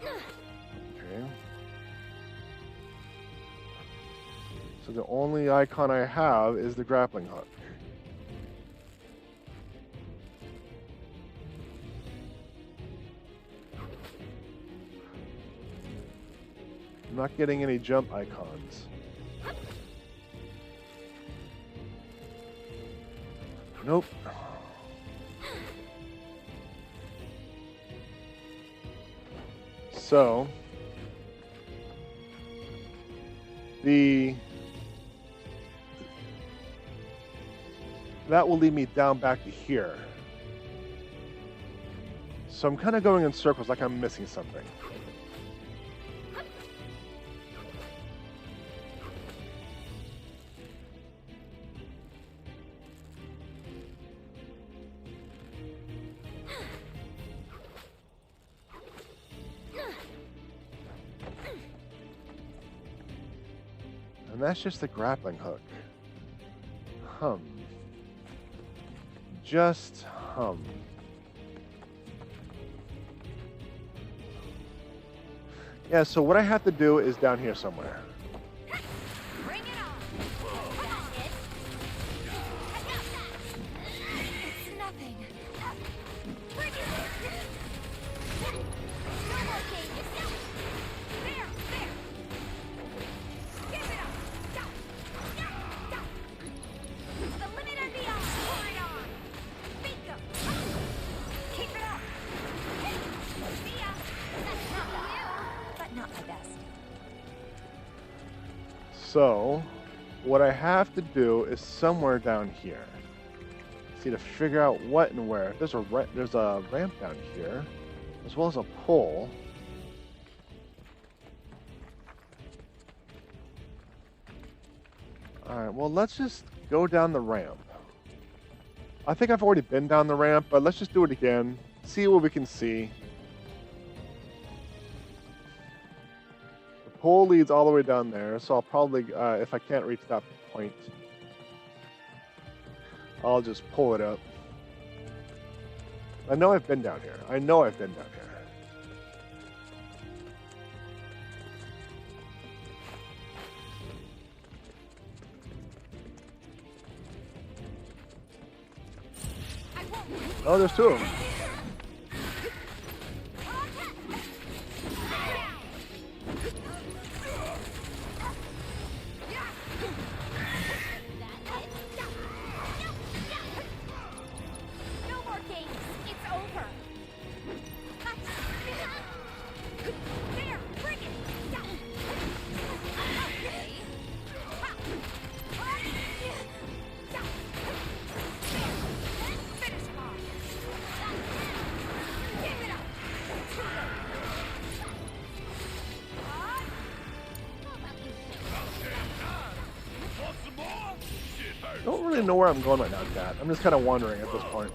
Okay. So the only icon I have is the grappling hook. I'm not getting any jump icons. Nope. So, that will lead me down back to here. So I'm kind of going in circles like I'm missing something. And that's just the grappling hook. Just hum. Yeah, so what I have to do is down here somewhere. Bring it on. Come on, kid. It's nothing. Bring it. No more cages. There. Give it up. Stop. The limit and beyond. Pour it on. Bingo. Keep it up. See ya. That's not you, but not my best. So, what I have to do is somewhere down here. See, to figure out what and where. There's a ramp down here, as well as a pole. Alright, well, let's just go down the ramp. I think I've already been down the ramp, but let's just do it again. See what we can see. The pole leads all the way down there, so I'll probably, if I can't reach that point, I'll just pull it up. I know I've been down here. Oh, there's two of them. No more games. It's over. There, bring it. Okay. Finish him off. Give it up. I don't really know where I'm going right now, Cat. I'm just kind of wandering at this point.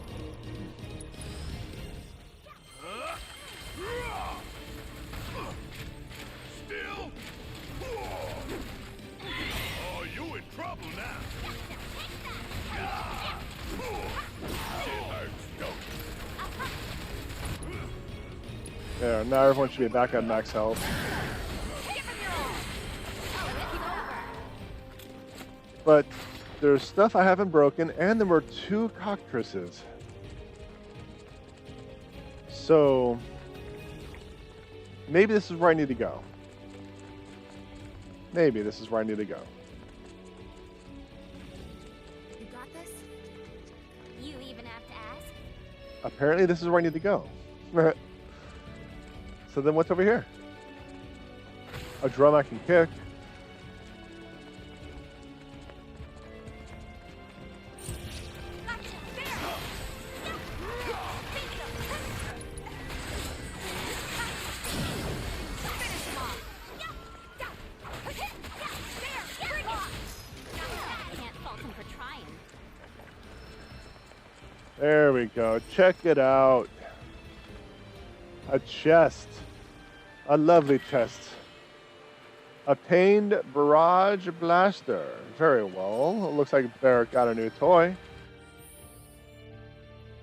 Still? Oh, There, now everyone should be back at max health. But there's stuff I haven't broken, and there were 2 cockatrices. So maybe this is where I need to go. Maybe this is where I need to go. You got this? You even have to ask? Apparently this is where I need to go. So then what's over here? A drum I can kick. There we go. Check it out. A chest. A lovely chest. Obtained Barrage Blaster. Very well. It looks like Barrett got a new toy.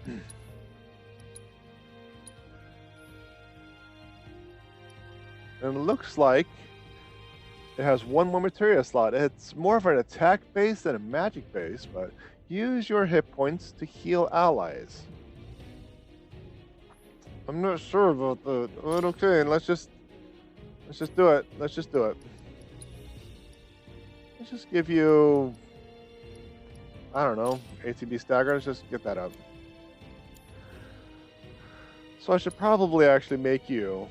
And it looks like it has 1 more materia slot. It's more of an attack base than a magic base, but use your hit points to heal allies. I'm not sure about that. But okay, let's just do it. Let's just do it. Let's just give you, I don't know, ATB stagger. Let's just get that up. So I should probably actually make you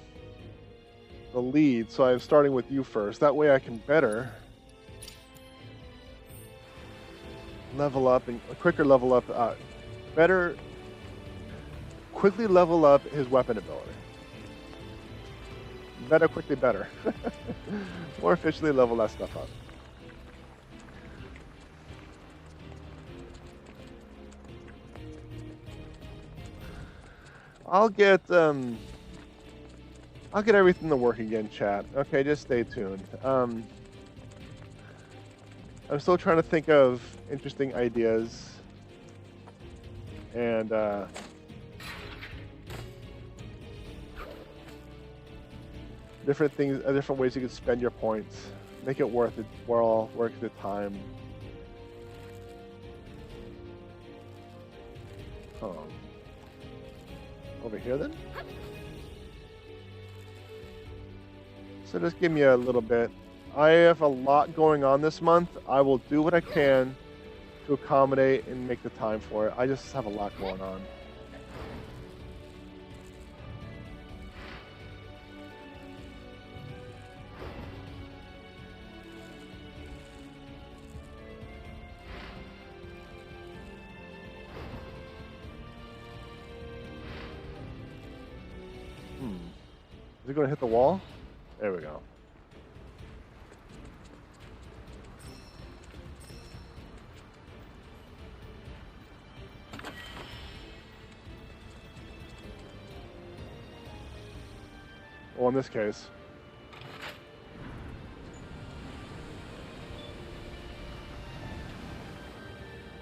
the lead. So I'm starting with you first. That way I can better level up and quicker level up, quickly level up his weapon ability. Better, quickly, better. More efficiently level that stuff up. I'll get everything to work again, chat. Okay, just stay tuned. I'm still trying to think of interesting ideas and different things, different ways you can spend your points. Make it worth it, worth the time. Over here then? So just give me a little bit. I have a lot going on this month. I will do what I can to accommodate and make the time for it. I just have a lot going on. Is it going to hit the wall? There we go. Well, in this case.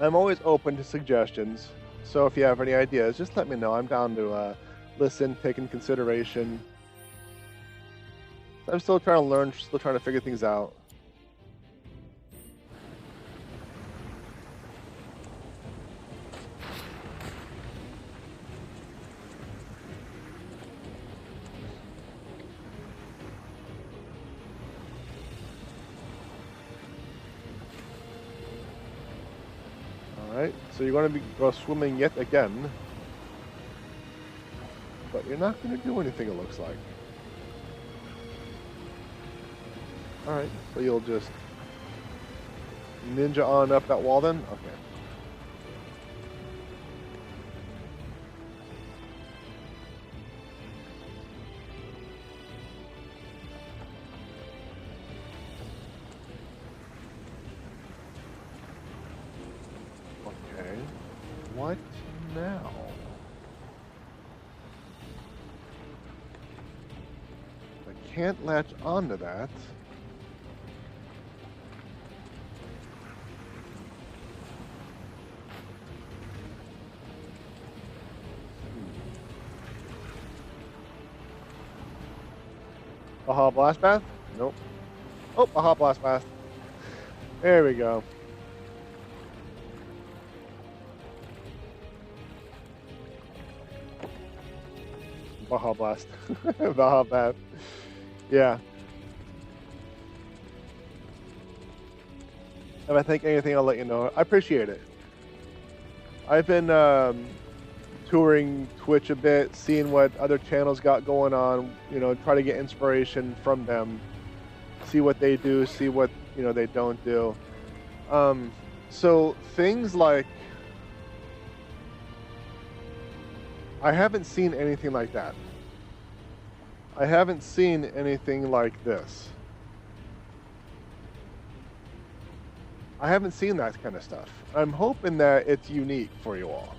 I'm always open to suggestions, so if you have any ideas, just let me know. I'm down to listen, take in consideration. I'm still trying to learn, still trying to figure things out. Alright, so you're going to go swimming yet again. But you're not going to do anything, it looks like. Alright, so you'll just ninja on up that wall then? Okay. Okay. What now? I can't latch onto that. Baja Blast Bath? Nope. Oh, Baja Blast Bath. There we go. Baja Blast. Baja Bath. Yeah. If I think anything, I'll let you know. I appreciate it. I've been touring Twitch a bit, seeing what other channels got going on, you know, try to get inspiration from them, see what they do, see what, you know, they don't do. So things like, I haven't seen anything like that. I haven't seen anything like this. I haven't seen that kind of stuff. I'm hoping that it's unique for you all.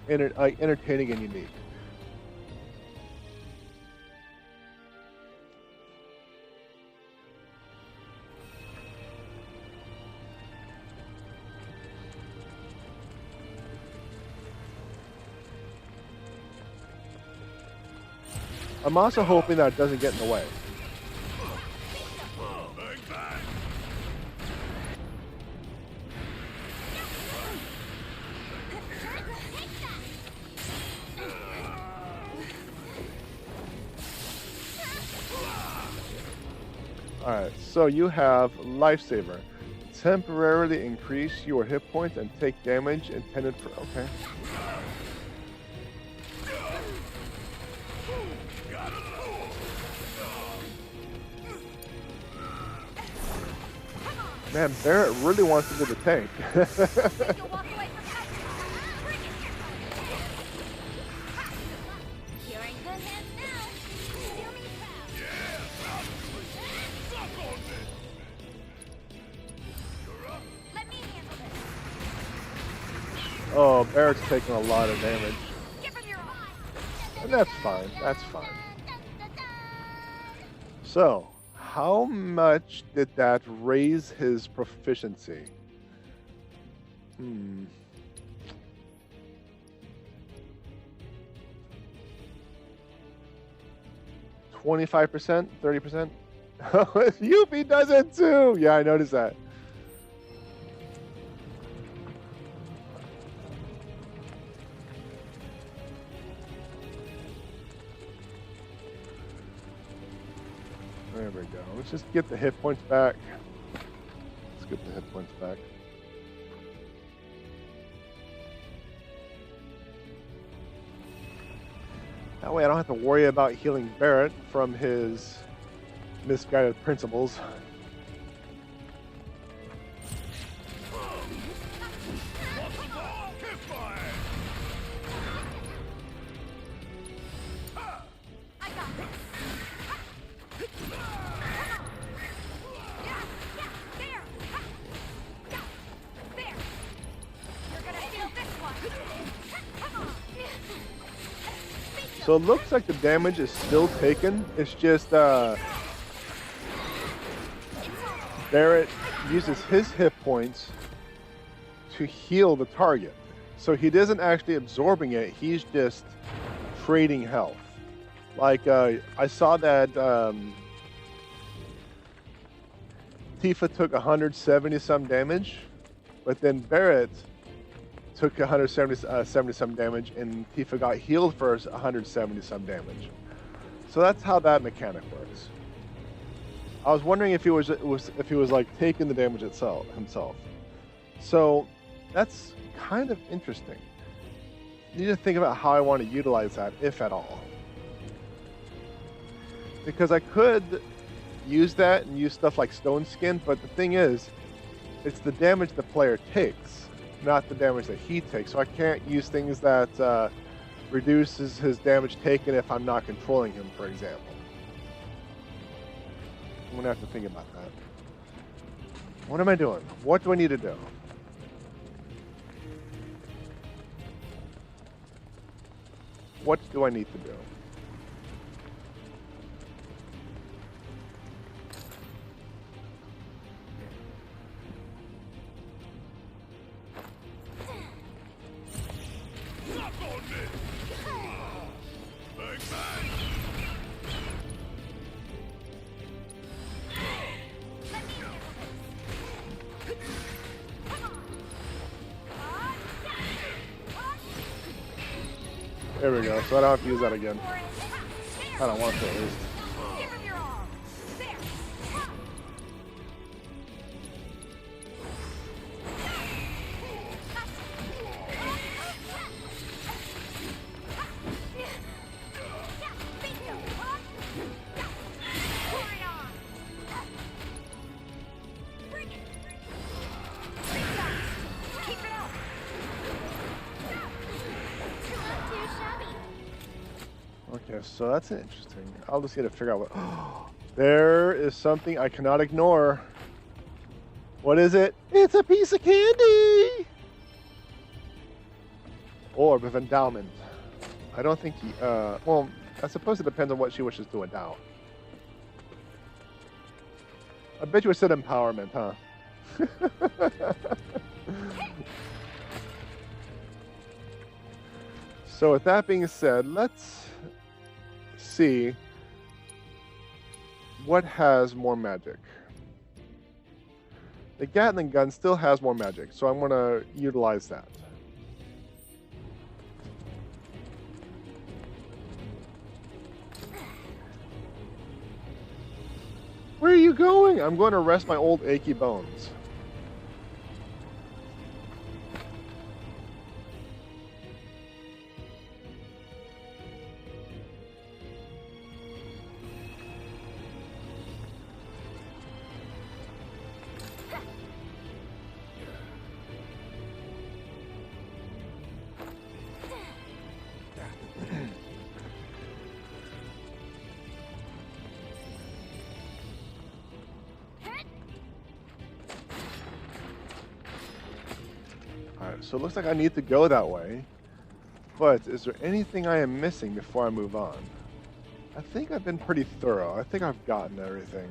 Entertaining and unique. I'm also hoping that it doesn't get in the way. Alright, so you have Lifesaver. Temporarily increase your hit points and take damage intended for... Okay. Man, Barrett really wants to be the tank. Oh, Barrett's taking a lot of damage. And that's fine. That's fine. So, how much did that raise his proficiency? 25%? 30%? Yuppie does it too! Yeah, I noticed that. There we go. Let's just get the hit points back. Let's get the hit points back. That way I don't have to worry about healing Barrett from his misguided principles. So it looks like the damage is still taken. It's just Barrett uses his hit points to heal the target. So he isn't actually absorbing it, he's just trading health. Like I saw that Tifa took 170 some damage, but then Barrett took 170 some damage, and Tifa got healed for 170 some damage. So that's how that mechanic works. I was wondering if he was like taking the damage itself himself. So that's kind of interesting. You need to think about how I want to utilize that, if at all. Because I could use that and use stuff like Stone Skin, but the thing is, it's the damage the player takes, not the damage that he takes. So I can't use things that reduces his damage taken if I'm not controlling him, for example. I'm gonna have to think about that. What am I doing? What do I need to do? What do I need to do? There we go. So I don't have to use that again. I don't want to at least. Give him your all. There. Okay, so that's interesting. I'll just get to figure out what. There is something I cannot ignore. What is it? It's a piece of candy! Orb of endowment. I don't think he. Well, I suppose it depends on what she wishes to endow. I bet you it said empowerment, huh? So with that being said, let's see what has more magic. The Gatling gun still has more magic, so I'm going to utilize that. Where are you going? I'm going to rest my old achy bones. Alright, so it looks like I need to go that way. But is there anything I am missing before I move on? I think I've been pretty thorough. I think I've gotten everything.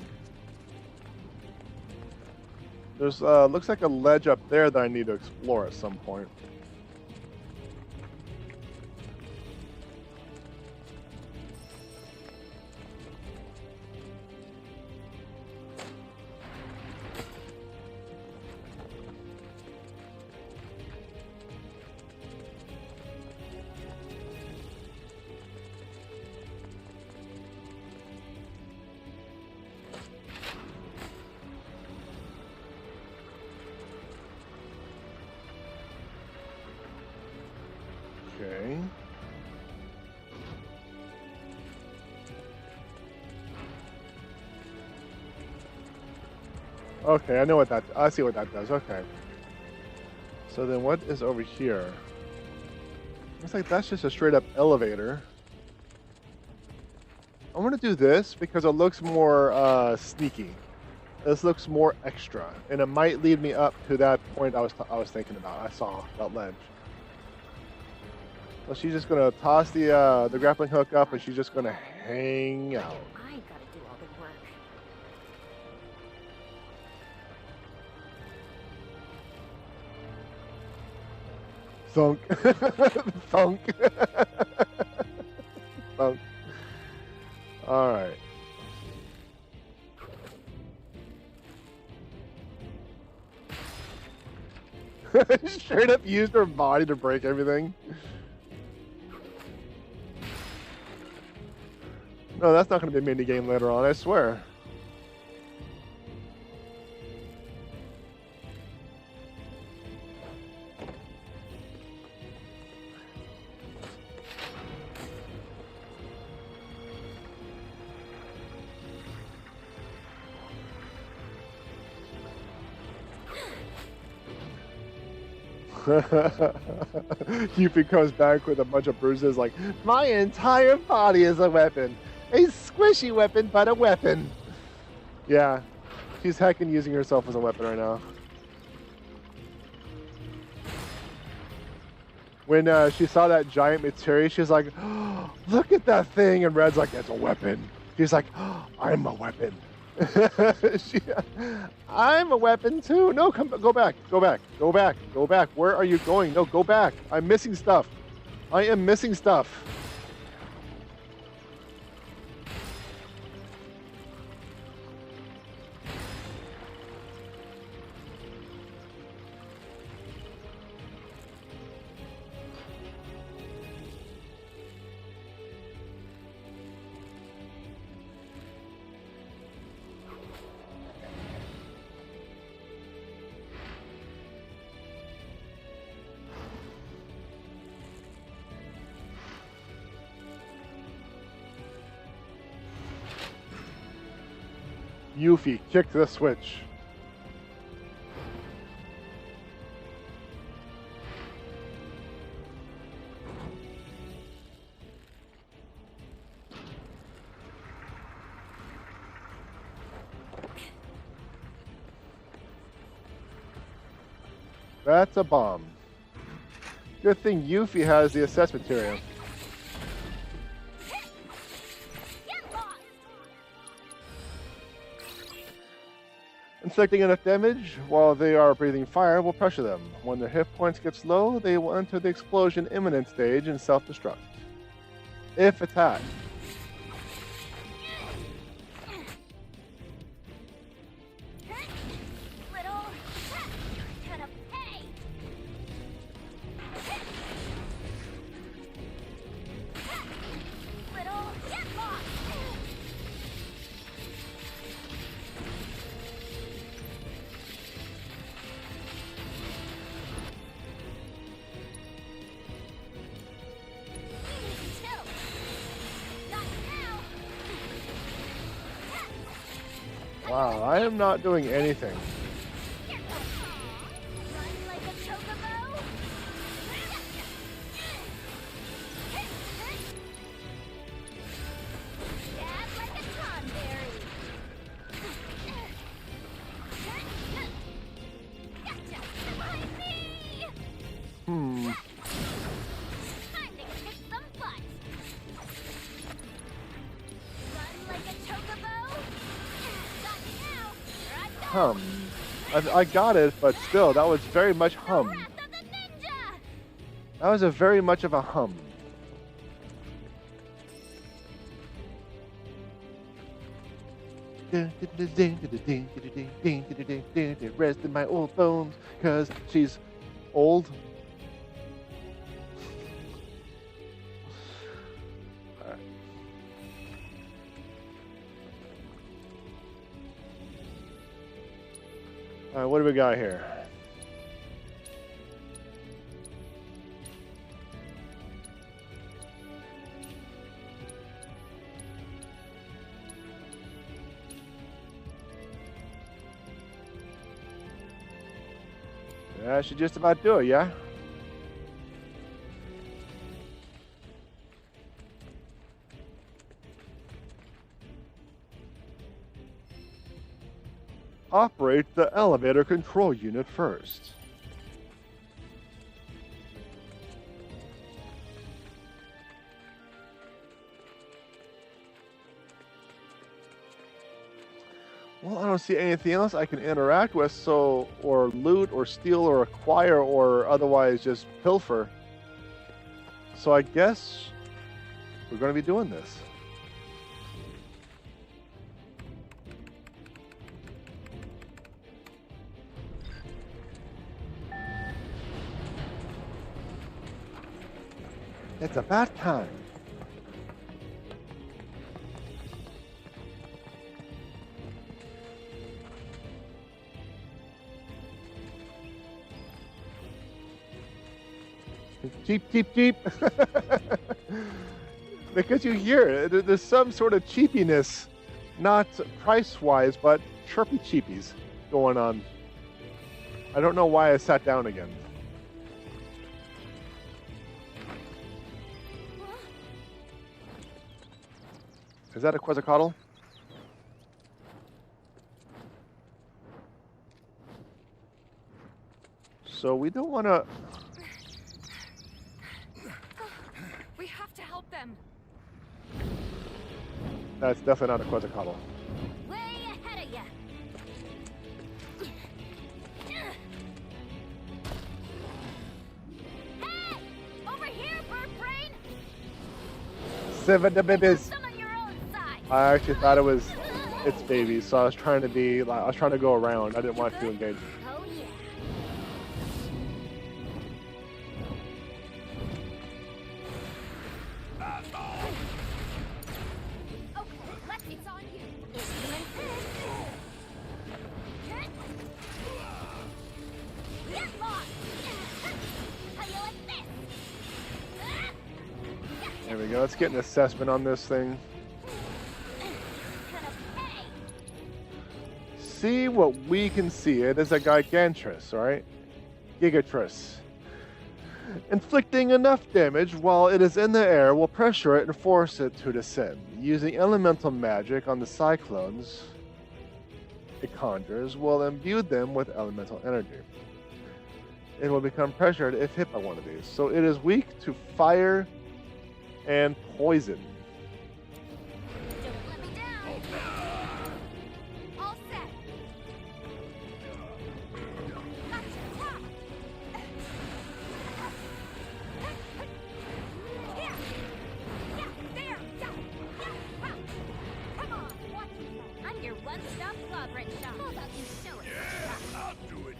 There's looks like a ledge up there that I need to explore at some point. Okay. Okay, I know what that. I see what that does. Okay. So then, what is over here? Looks like that's just a straight up elevator. I want to do this because it looks more sneaky. This looks more extra, and it might lead me up to that point I was thinking about. I saw that ledge. So she's just gonna toss the grappling hook up, and she's just gonna hang out. I gotta do all the work. Thunk. Thunk. Thunk. Alright. Straight up used her body to break everything. No, that's not going to be a mini game later on, I swear. Yuffie comes back with a bunch of bruises like, my entire body is a weapon. A squishy weapon, but a weapon. Yeah, she's heckin' using herself as a weapon right now. When she saw that giant materia, she's like, oh, look at that thing. And Red's like, it's a weapon. She's like, oh, I'm a weapon. I'm a weapon too. No, go back. Go back. Go back. Go back. Where are you going? No, go back. I'm missing stuff. I am missing stuff. Yuffie, kick the switch. That's a bomb. Good thing Yuffie has the assess material. Inflicting enough damage while they are breathing fire will pressure them. When their hit points get low, they will enter the explosion imminent stage and self-destruct. If attacked. Wow, I am not doing anything. I got it, but still, that was very much hum. That was a very much of a hum. Rest in my old bones, cause she's old. Alright, what do we got here? That should just about do it, yeah? Operate the elevator control unit first. Well, I don't see anything else I can interact with, or loot, or steal, or acquire, or otherwise just pilfer. So I guess we're going to be doing this. It's about time. Cheap, cheap, cheap. Because you hear it, there's some sort of cheapiness, not price-wise, but chirpy cheapies going on. I don't know why I sat down again. Is that a Quetzalcoatl? So we don't want to... We have to help them. That's definitely not a Quetzalcoatl. Way ahead of ya. Hey! Over here, bird brain! Seven the babies. Some on your own side. I actually thought it was its baby, so I was trying to be like, I was trying to go around. I didn't want to engage. Oh yeah. Okay, it's on you. It's doing this. Get lost. How you like this? There we go. Let's get an assessment on this thing. see what we can see. It is a Gigantress, right? Gigatress. Inflicting enough damage while it is in the air will pressure it and force it to descend. Using elemental magic on the cyclones it conjures will imbue them with elemental energy. It will become pressured if hit by one of these. So it is weak to fire and poison. Don't let me down. All set. Gotcha. Yeah. Yeah. There. Yeah. Yeah. Come on. Watch yourself. I'm your one-stop clobberin' shop. How about you show it? Yeah, I'll do it.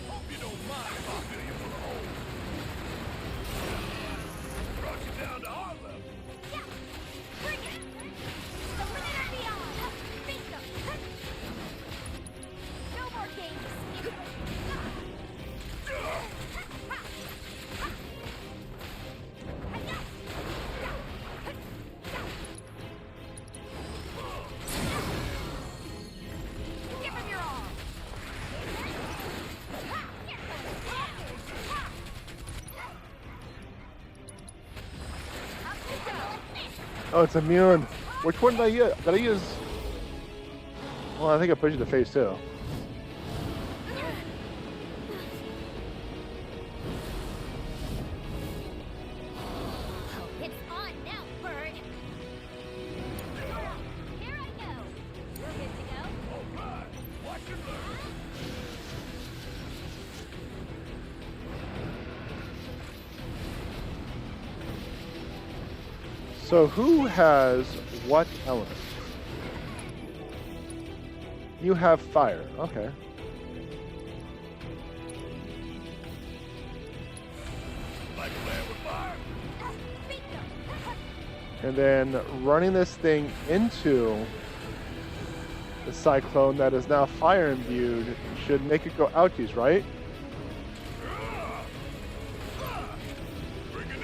Hope you don't mind if I fill you full of holes. Brought you down to our level. Yeah. Bring it. The limit and beyond. Bingo. No more games. Give him your all. Oh, it's immune. Which one did I use? Did I use? Well, I think I pushed you to phase 2. It's on now, bird. Here I go. You're good to go. All right, watch and learn. So who has what element? You have fire. Okay. Like playing with fire. Bingo. And then running this thing into the cyclone that is now fire imbued should make it go ouchies, right? Bring it in.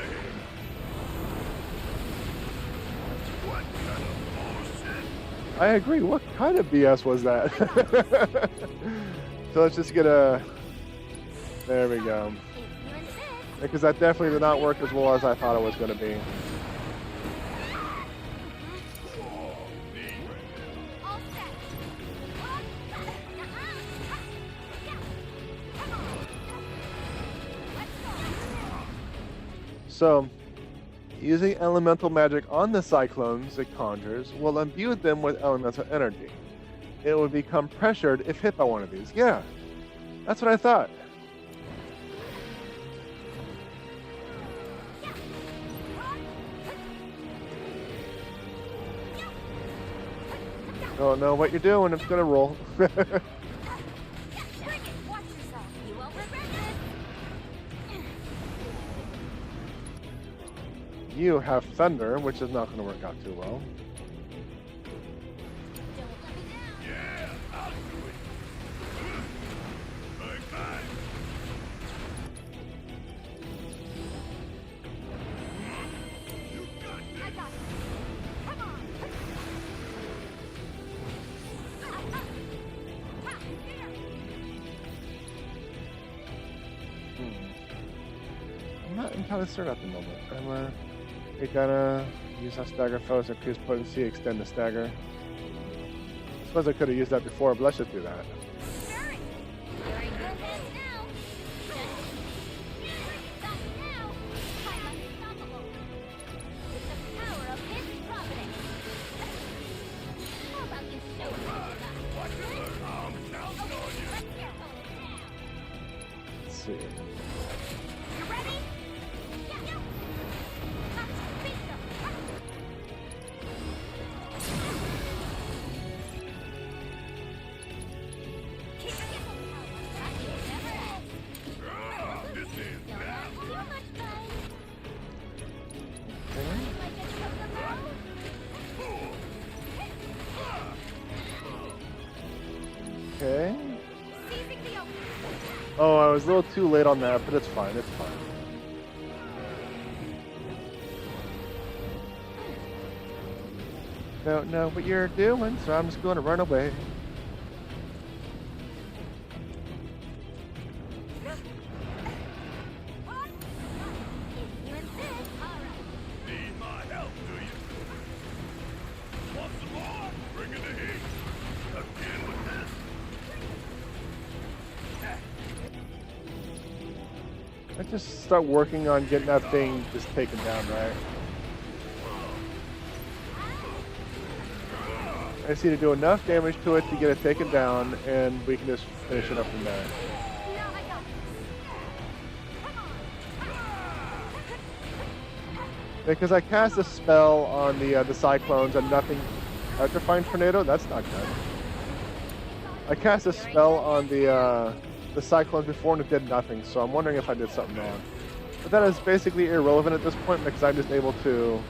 What kind of bullshit? I agree. What kind of BS was that? So let's just get a... There we go. If you insist. Because that definitely did not work as well as I thought it was going to be. All set. Come on. Let's go. So, using elemental magic on the cyclones it conjures will imbue them with elemental energy. It will become pressured if hit by one of these. Yeah, that's what I thought. Don't know what you're doing, it's gonna roll. Bring it. Watch yourself. You won't regret this. You have thunder, which is not gonna work out too well. Don't let me down. Yeah, I'll do it. Bang, bang. You got I this. got it. Come on. Here. I'm not entirely certain at the moment. You're gonna use that stagger foes, increase potency, extend the stagger. I suppose I could have used that before, but let's just do that. Sure. You're in good hands now. Stop now. I'm unstoppable. With the power of his providence. How about you show us what you got? Watch and learn. I'm counting on you. Let's go. Let's see. You ready? Yeah. Bingo. Keep it in. Practice never ends. This is Don't now. have too much fun. Okay. Might get you up the road. Okay. Seizing the opening. Oh, I was a little too late on that, but it's fine. It's fine. Don't know what you're doing, so I'm just going to run away. You insist. All right. Need my help, do you? Want some more? Bring in the heat. Again with this. Let's just start working on getting that thing just taken down, right? I just need to do enough damage to it to get it taken down, and we can just finish it up from there. Now I got this. Because I cast a spell on the cyclones and nothing. Electrifying tornado? That's not good. I cast a spell on the cyclones before and it did nothing, so I'm wondering if I did something wrong. But that is basically irrelevant at this point because I'm just able to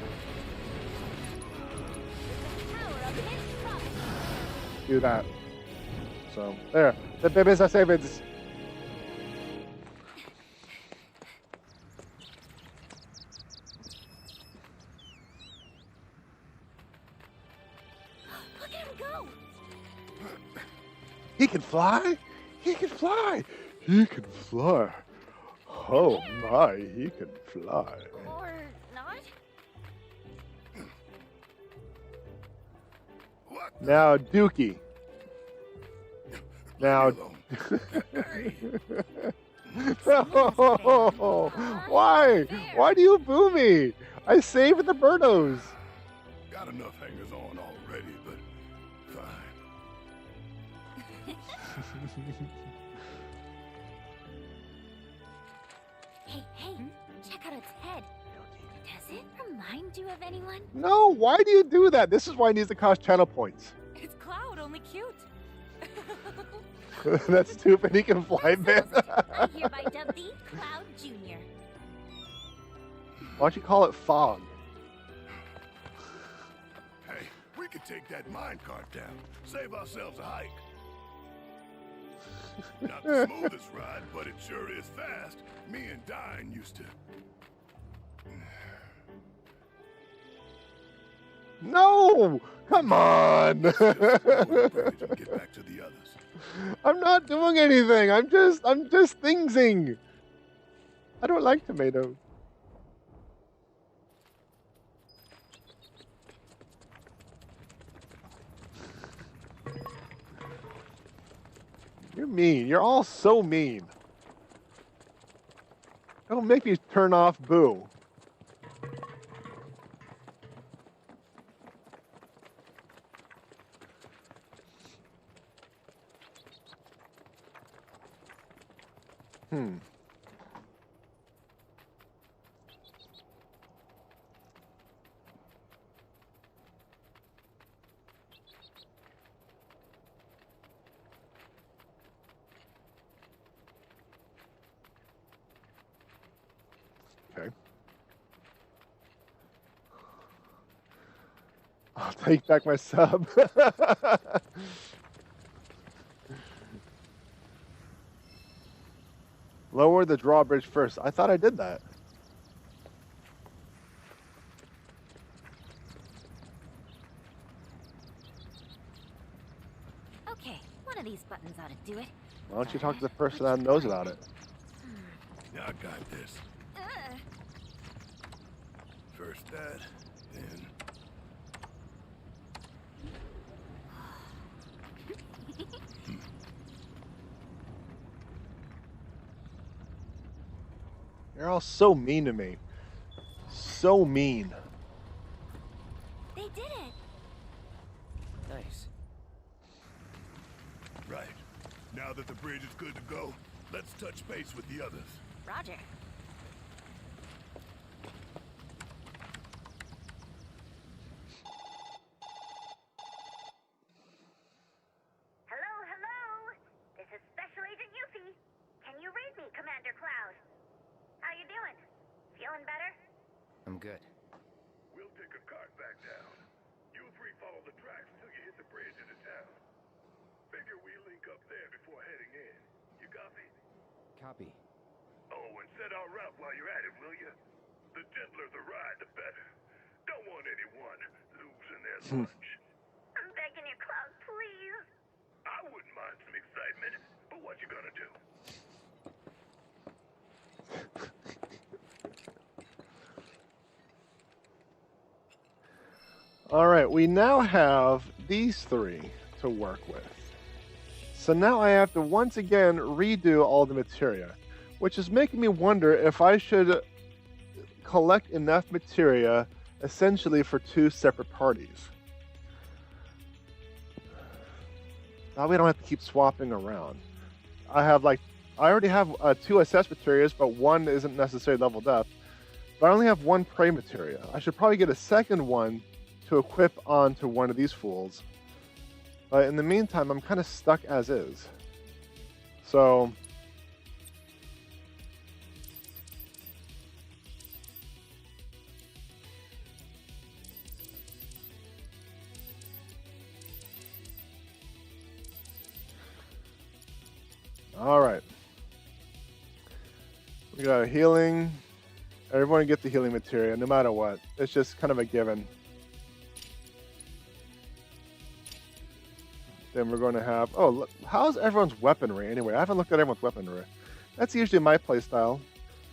do that. So there, the babies are saved. Look at him go! He can fly. He can fly. He can fly. Oh my, he can fly. Or not? What? Now, Dookie. Now. No! Why? Why do you boo me? I saved the birdos. Got enough hangers on already, but fine. Hey, check out its head. Does it remind you of anyone? No, why do you do that? This is why it needs to cost channel points. It's Cloud, only cute. That's stupid. He can fly, man. I hereby dub thee Cloud Jr. Why don't you call it Fog? Hey, we could take that minecart down. Save ourselves a hike. Not the smoothest ride, but it sure is fast. Me and Dine used to. No! Come on! Get back to the others. I'm not doing anything. I'm just thingsing. I don't like tomatoes. You're mean. You're all so mean. Don't make me turn off Boo. Okay. I'll take back my sub. Lower the drawbridge first. I thought I did that. Okay, one of these buttons ought to do it. Why don't you talk to the person that knows about it? Yeah, I got this. First that, then. You're all so mean to me. So mean. They did it! Nice. Right. Now that the bridge is good to go, let's touch base with the others. Roger. Hello? This is Special Agent Yuffie. Can you read me, Commander Cloud? How you doing? Feeling better? I'm good. We'll take a cart back down. You three follow the tracks till you hit the bridge into town. Figure we link up there before heading in. You copy? Copy. Oh, and set our route while you're at it, will you? The gentler the ride, the better. Don't want anyone losing their lunch. I'm begging you, Cloud, please. I wouldn't mind some excitement, but what you gonna do? All right, we now have these three to work with. So now I have to once again redo all the materia, which is making me wonder if I should collect enough materia essentially for 2 separate parties. Now we don't have to keep swapping around. I already have 2 assess materials, but 1 isn't necessarily leveled up. But I only have 1 prey materia. I should probably get a second one to equip onto one of these fools. But in the meantime, I'm kind of stuck as is. So all right. We got a healing. Everyone get the healing materia, no matter what. It's just kind of a given. Then we're going to have... Oh, look, how's everyone's weaponry anyway? I haven't looked at everyone's weaponry. That's usually my playstyle.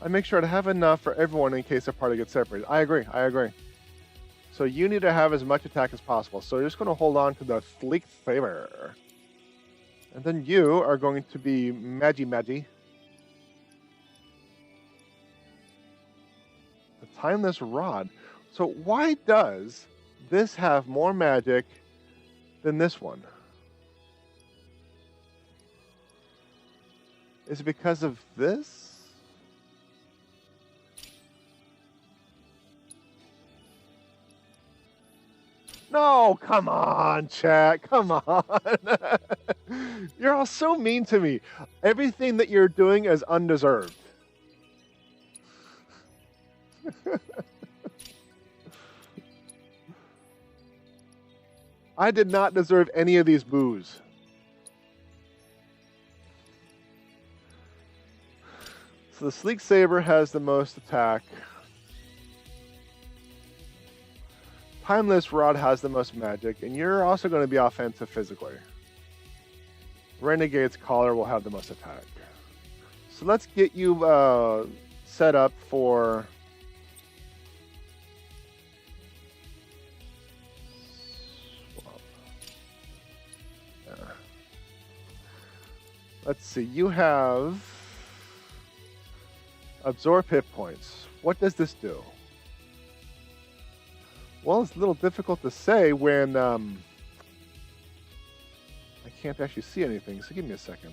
I make sure to have enough for everyone in case a party gets separated. I agree. So you need to have as much attack as possible. So you're just going to hold on to the Sleek Saber. And then you are going to be Magi. The Timeless Rod. So why does this have more magic than this one? Is it because of this? No, come on, chat. Come on. You're all so mean to me. Everything that you're doing is undeserved. I did not deserve any of these boos. So the Sleek Saber has the most attack. Timeless Rod has the most magic, and you're also going to be offensive physically. Renegade's Collar will have the most attack. So let's get you set up for... Let's see, you have absorb hit points. What does this do? Well, it's a little difficult to say when I can't actually see anything, so give me a second.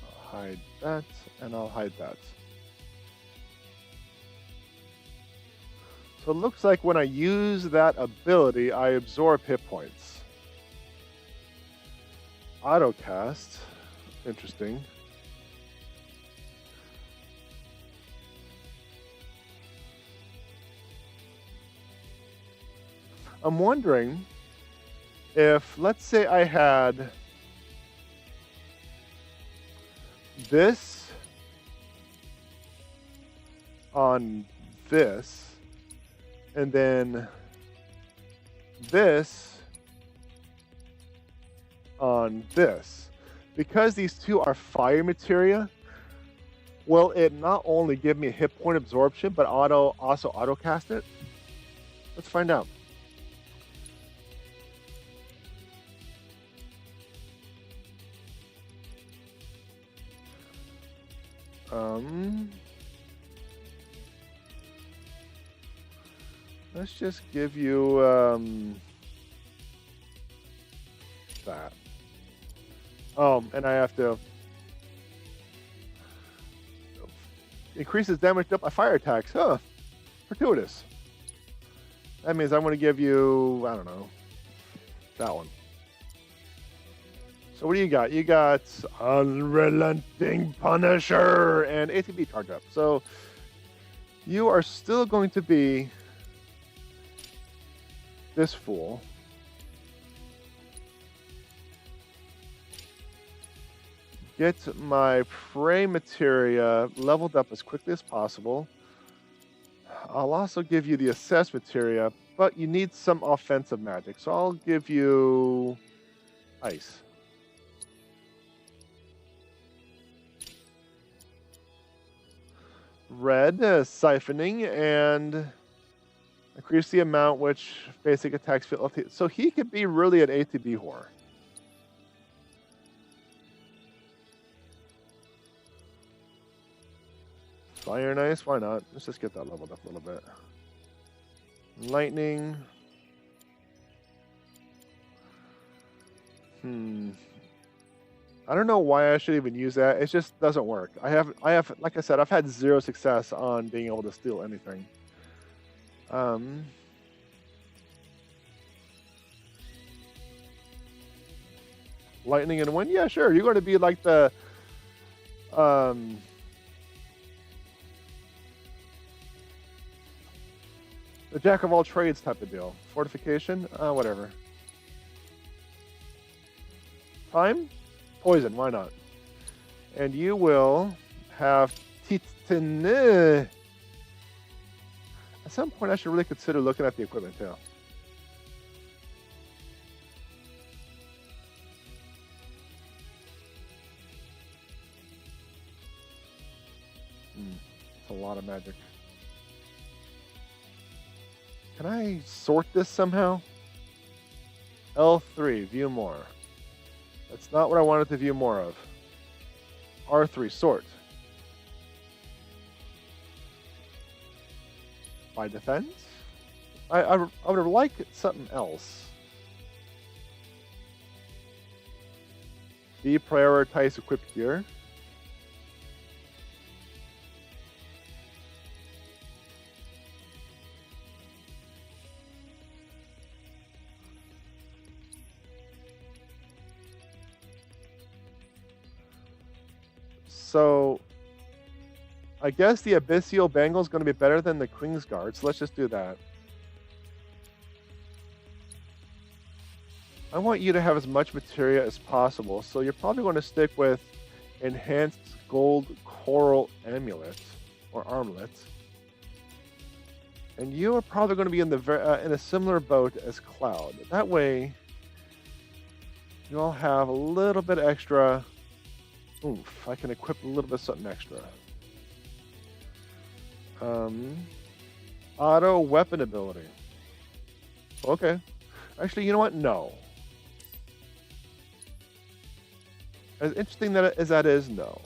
I'll hide that, and I'll hide that. So it looks like when I use that ability, I absorb hit points. Autocast. Interesting. I'm wondering if, let's say I had this on this, and then this on this. Because these two are fire materia, will it not only give me a hit point absorption, but also auto cast it? Let's find out. Let's just give you that. Oh, and I have to increases damage up by fire attacks. Huh. Fortuitous. That means I'm going to give you, I don't know, that one. So what do you got? You got Unrelenting Punisher and ATB charge up. So you are still going to be this fool. Get my prey materia leveled up as quickly as possible. I'll also give you the assess materia, but you need some offensive magic, so I'll give you ice. Red, siphoning, and increase the amount which basic attacks feel. So he could be really an ATB whore. Fire and ice, why not? Let's just get that leveled up a little bit. Lightning. I don't know why I should even use that. It just doesn't work. I have, like I said, I've had 0 success on being able to steal anything. Lightning and wind? Yeah, sure. You're going to be like the jack of all trades type of deal. Fortification? Whatever. Time? Poison, why not? And you will have Titan. At some point, I should really consider looking at the equipment too. It's a lot of magic. Can I sort this somehow? L3, view more. That's not what I wanted to view more of. R3, sort. By defense? I would have liked something else. Deprioritize equipped gear. So, I guess the Abyssal Bangle is going to be better than the Kingsguard, so let's just do that. I want you to have as much materia as possible, so you're probably going to stick with Enhanced Gold Coral Amulet, or Armlet. And you are probably going to be in a similar boat as Cloud. That way, you all have a little bit extra oomph. I can equip a little bit of something extra. Auto weapon ability. Okay. Actually, you know what? No. As interesting as that is, no.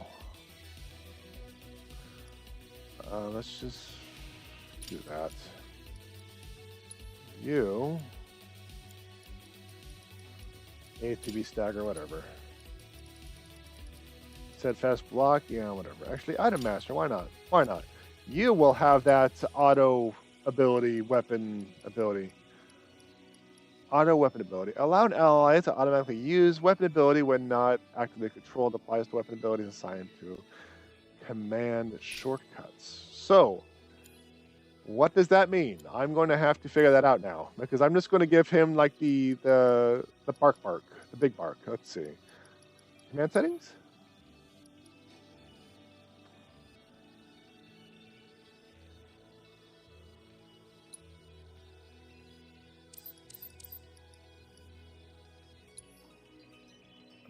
Let's just do that. You ATB stagger, whatever. Set fast block, yeah, whatever. Actually, item master, why not? Why not? You will have that auto ability, weapon ability. Auto weapon ability. Allow an ally to automatically use weapon ability when not actively controlled. Applies to weapon abilities assigned to command shortcuts. So, what does that mean? I'm going to have to figure that out now, because I'm just going to give him like the bark, the big bark. Let's see. Command settings.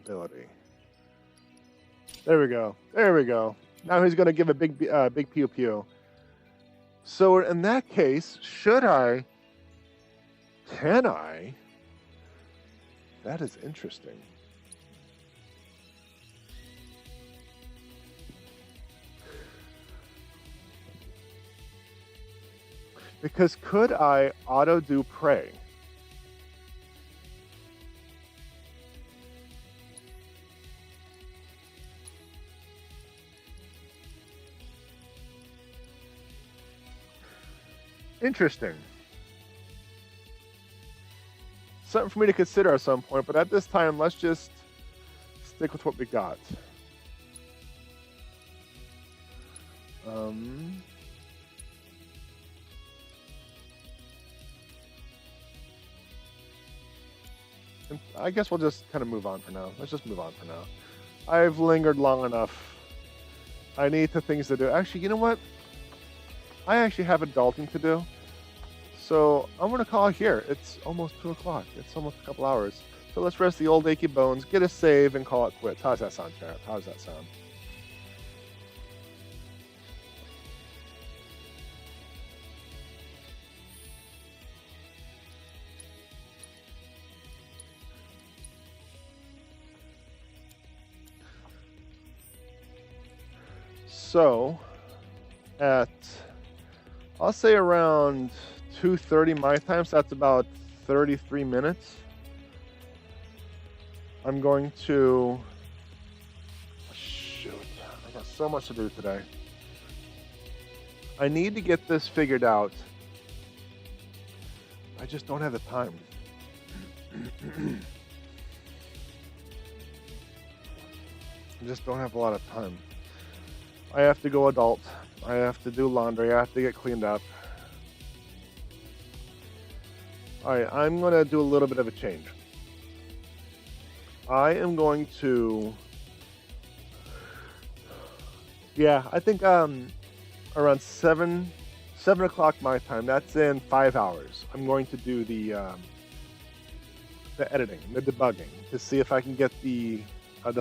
Ability. There we go. There we go. Now he's going to give a big pew pew. So in that case, should I? Can I? That is interesting. Because could I auto do prey? Interesting. Something for me to consider at some point, but at this time, let's just stick with what we got. I guess we'll just kind of move on for now. Let's just move on for now. I've lingered long enough. I need things to do. Actually, you know what? I actually have adulting to do. So I'm going to call it here. It's almost 2 o'clock. It's almost a couple hours. So let's rest the old achy bones, get a save, and call it quits. How's that sound, Sheriff? How does that sound? So, at, I'll say around 2:30 my time, so that's about 33 minutes. I'm going to, shoot, I got so much to do today. I need to get this figured out. I just don't have the time. I just don't have a lot of time. I have to go adult. I have to do laundry. I have to get cleaned up. Alright, I'm going to do a little bit of a change. I am going to... Yeah, I think around 7 o'clock my time. That's in 5 hours. I'm going to do the editing, the debugging, to see if I can get the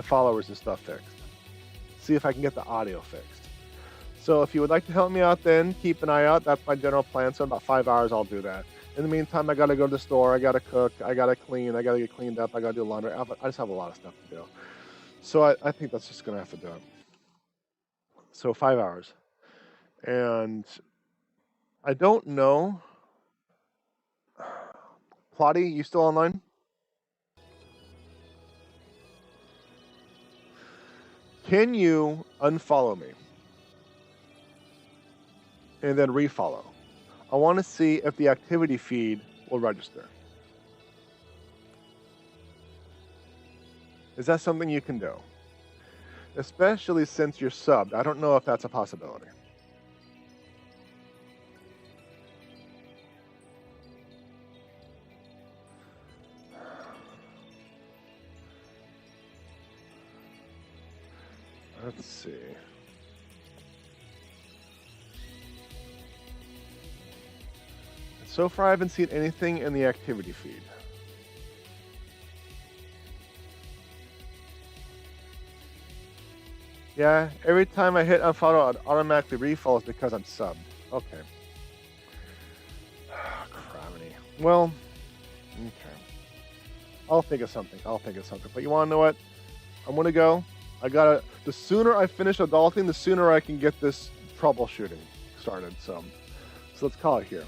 followers and stuff fixed. See if I can get the audio fixed. So if you would like to help me out, then keep an eye out. That's my general plan. So in about 5 hours, I'll do that. In the meantime, I got to go to the store. I got to cook. I got to clean. I got to get cleaned up. I got to do laundry. I just have a lot of stuff to do. So I think that's just going to have to do it. So 5 hours. And I don't know. Plotty, you still online? Can you unfollow me? And then refollow. I want to see if the activity feed will register. Is that something you can do? Especially since you're subbed. I don't know if that's a possibility. Let's see. So far, I haven't seen anything in the activity feed. Yeah, every time I hit unfollow, it automatically refollows because I'm subbed. Okay. Criminy. Well, okay. I'll think of something. But you want to know what? I'm going to go. The sooner I finish adulting, the sooner I can get this troubleshooting started. So let's call it here.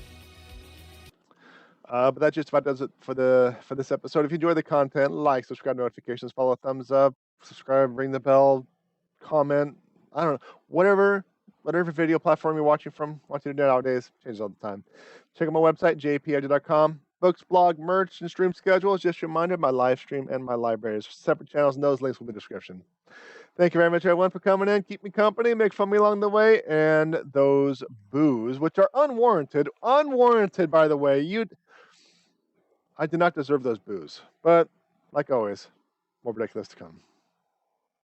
But that just about does it for this episode. If you enjoy the content, like, subscribe, notifications, follow, thumbs up, subscribe, ring the bell, comment. I don't know, whatever video platform you're watching to do nowadays, changes all the time. Check out my website, JPEdgar.com. Books, blog, merch, and stream schedule is just a reminder. My live stream and my libraries, separate channels, and those links will be in the description. Thank you very much, everyone, for coming in. Keep me company, make fun of me along the way, and those boos, which are unwarranted, by the way. I did not deserve those boos, but like always, more ridiculous to come.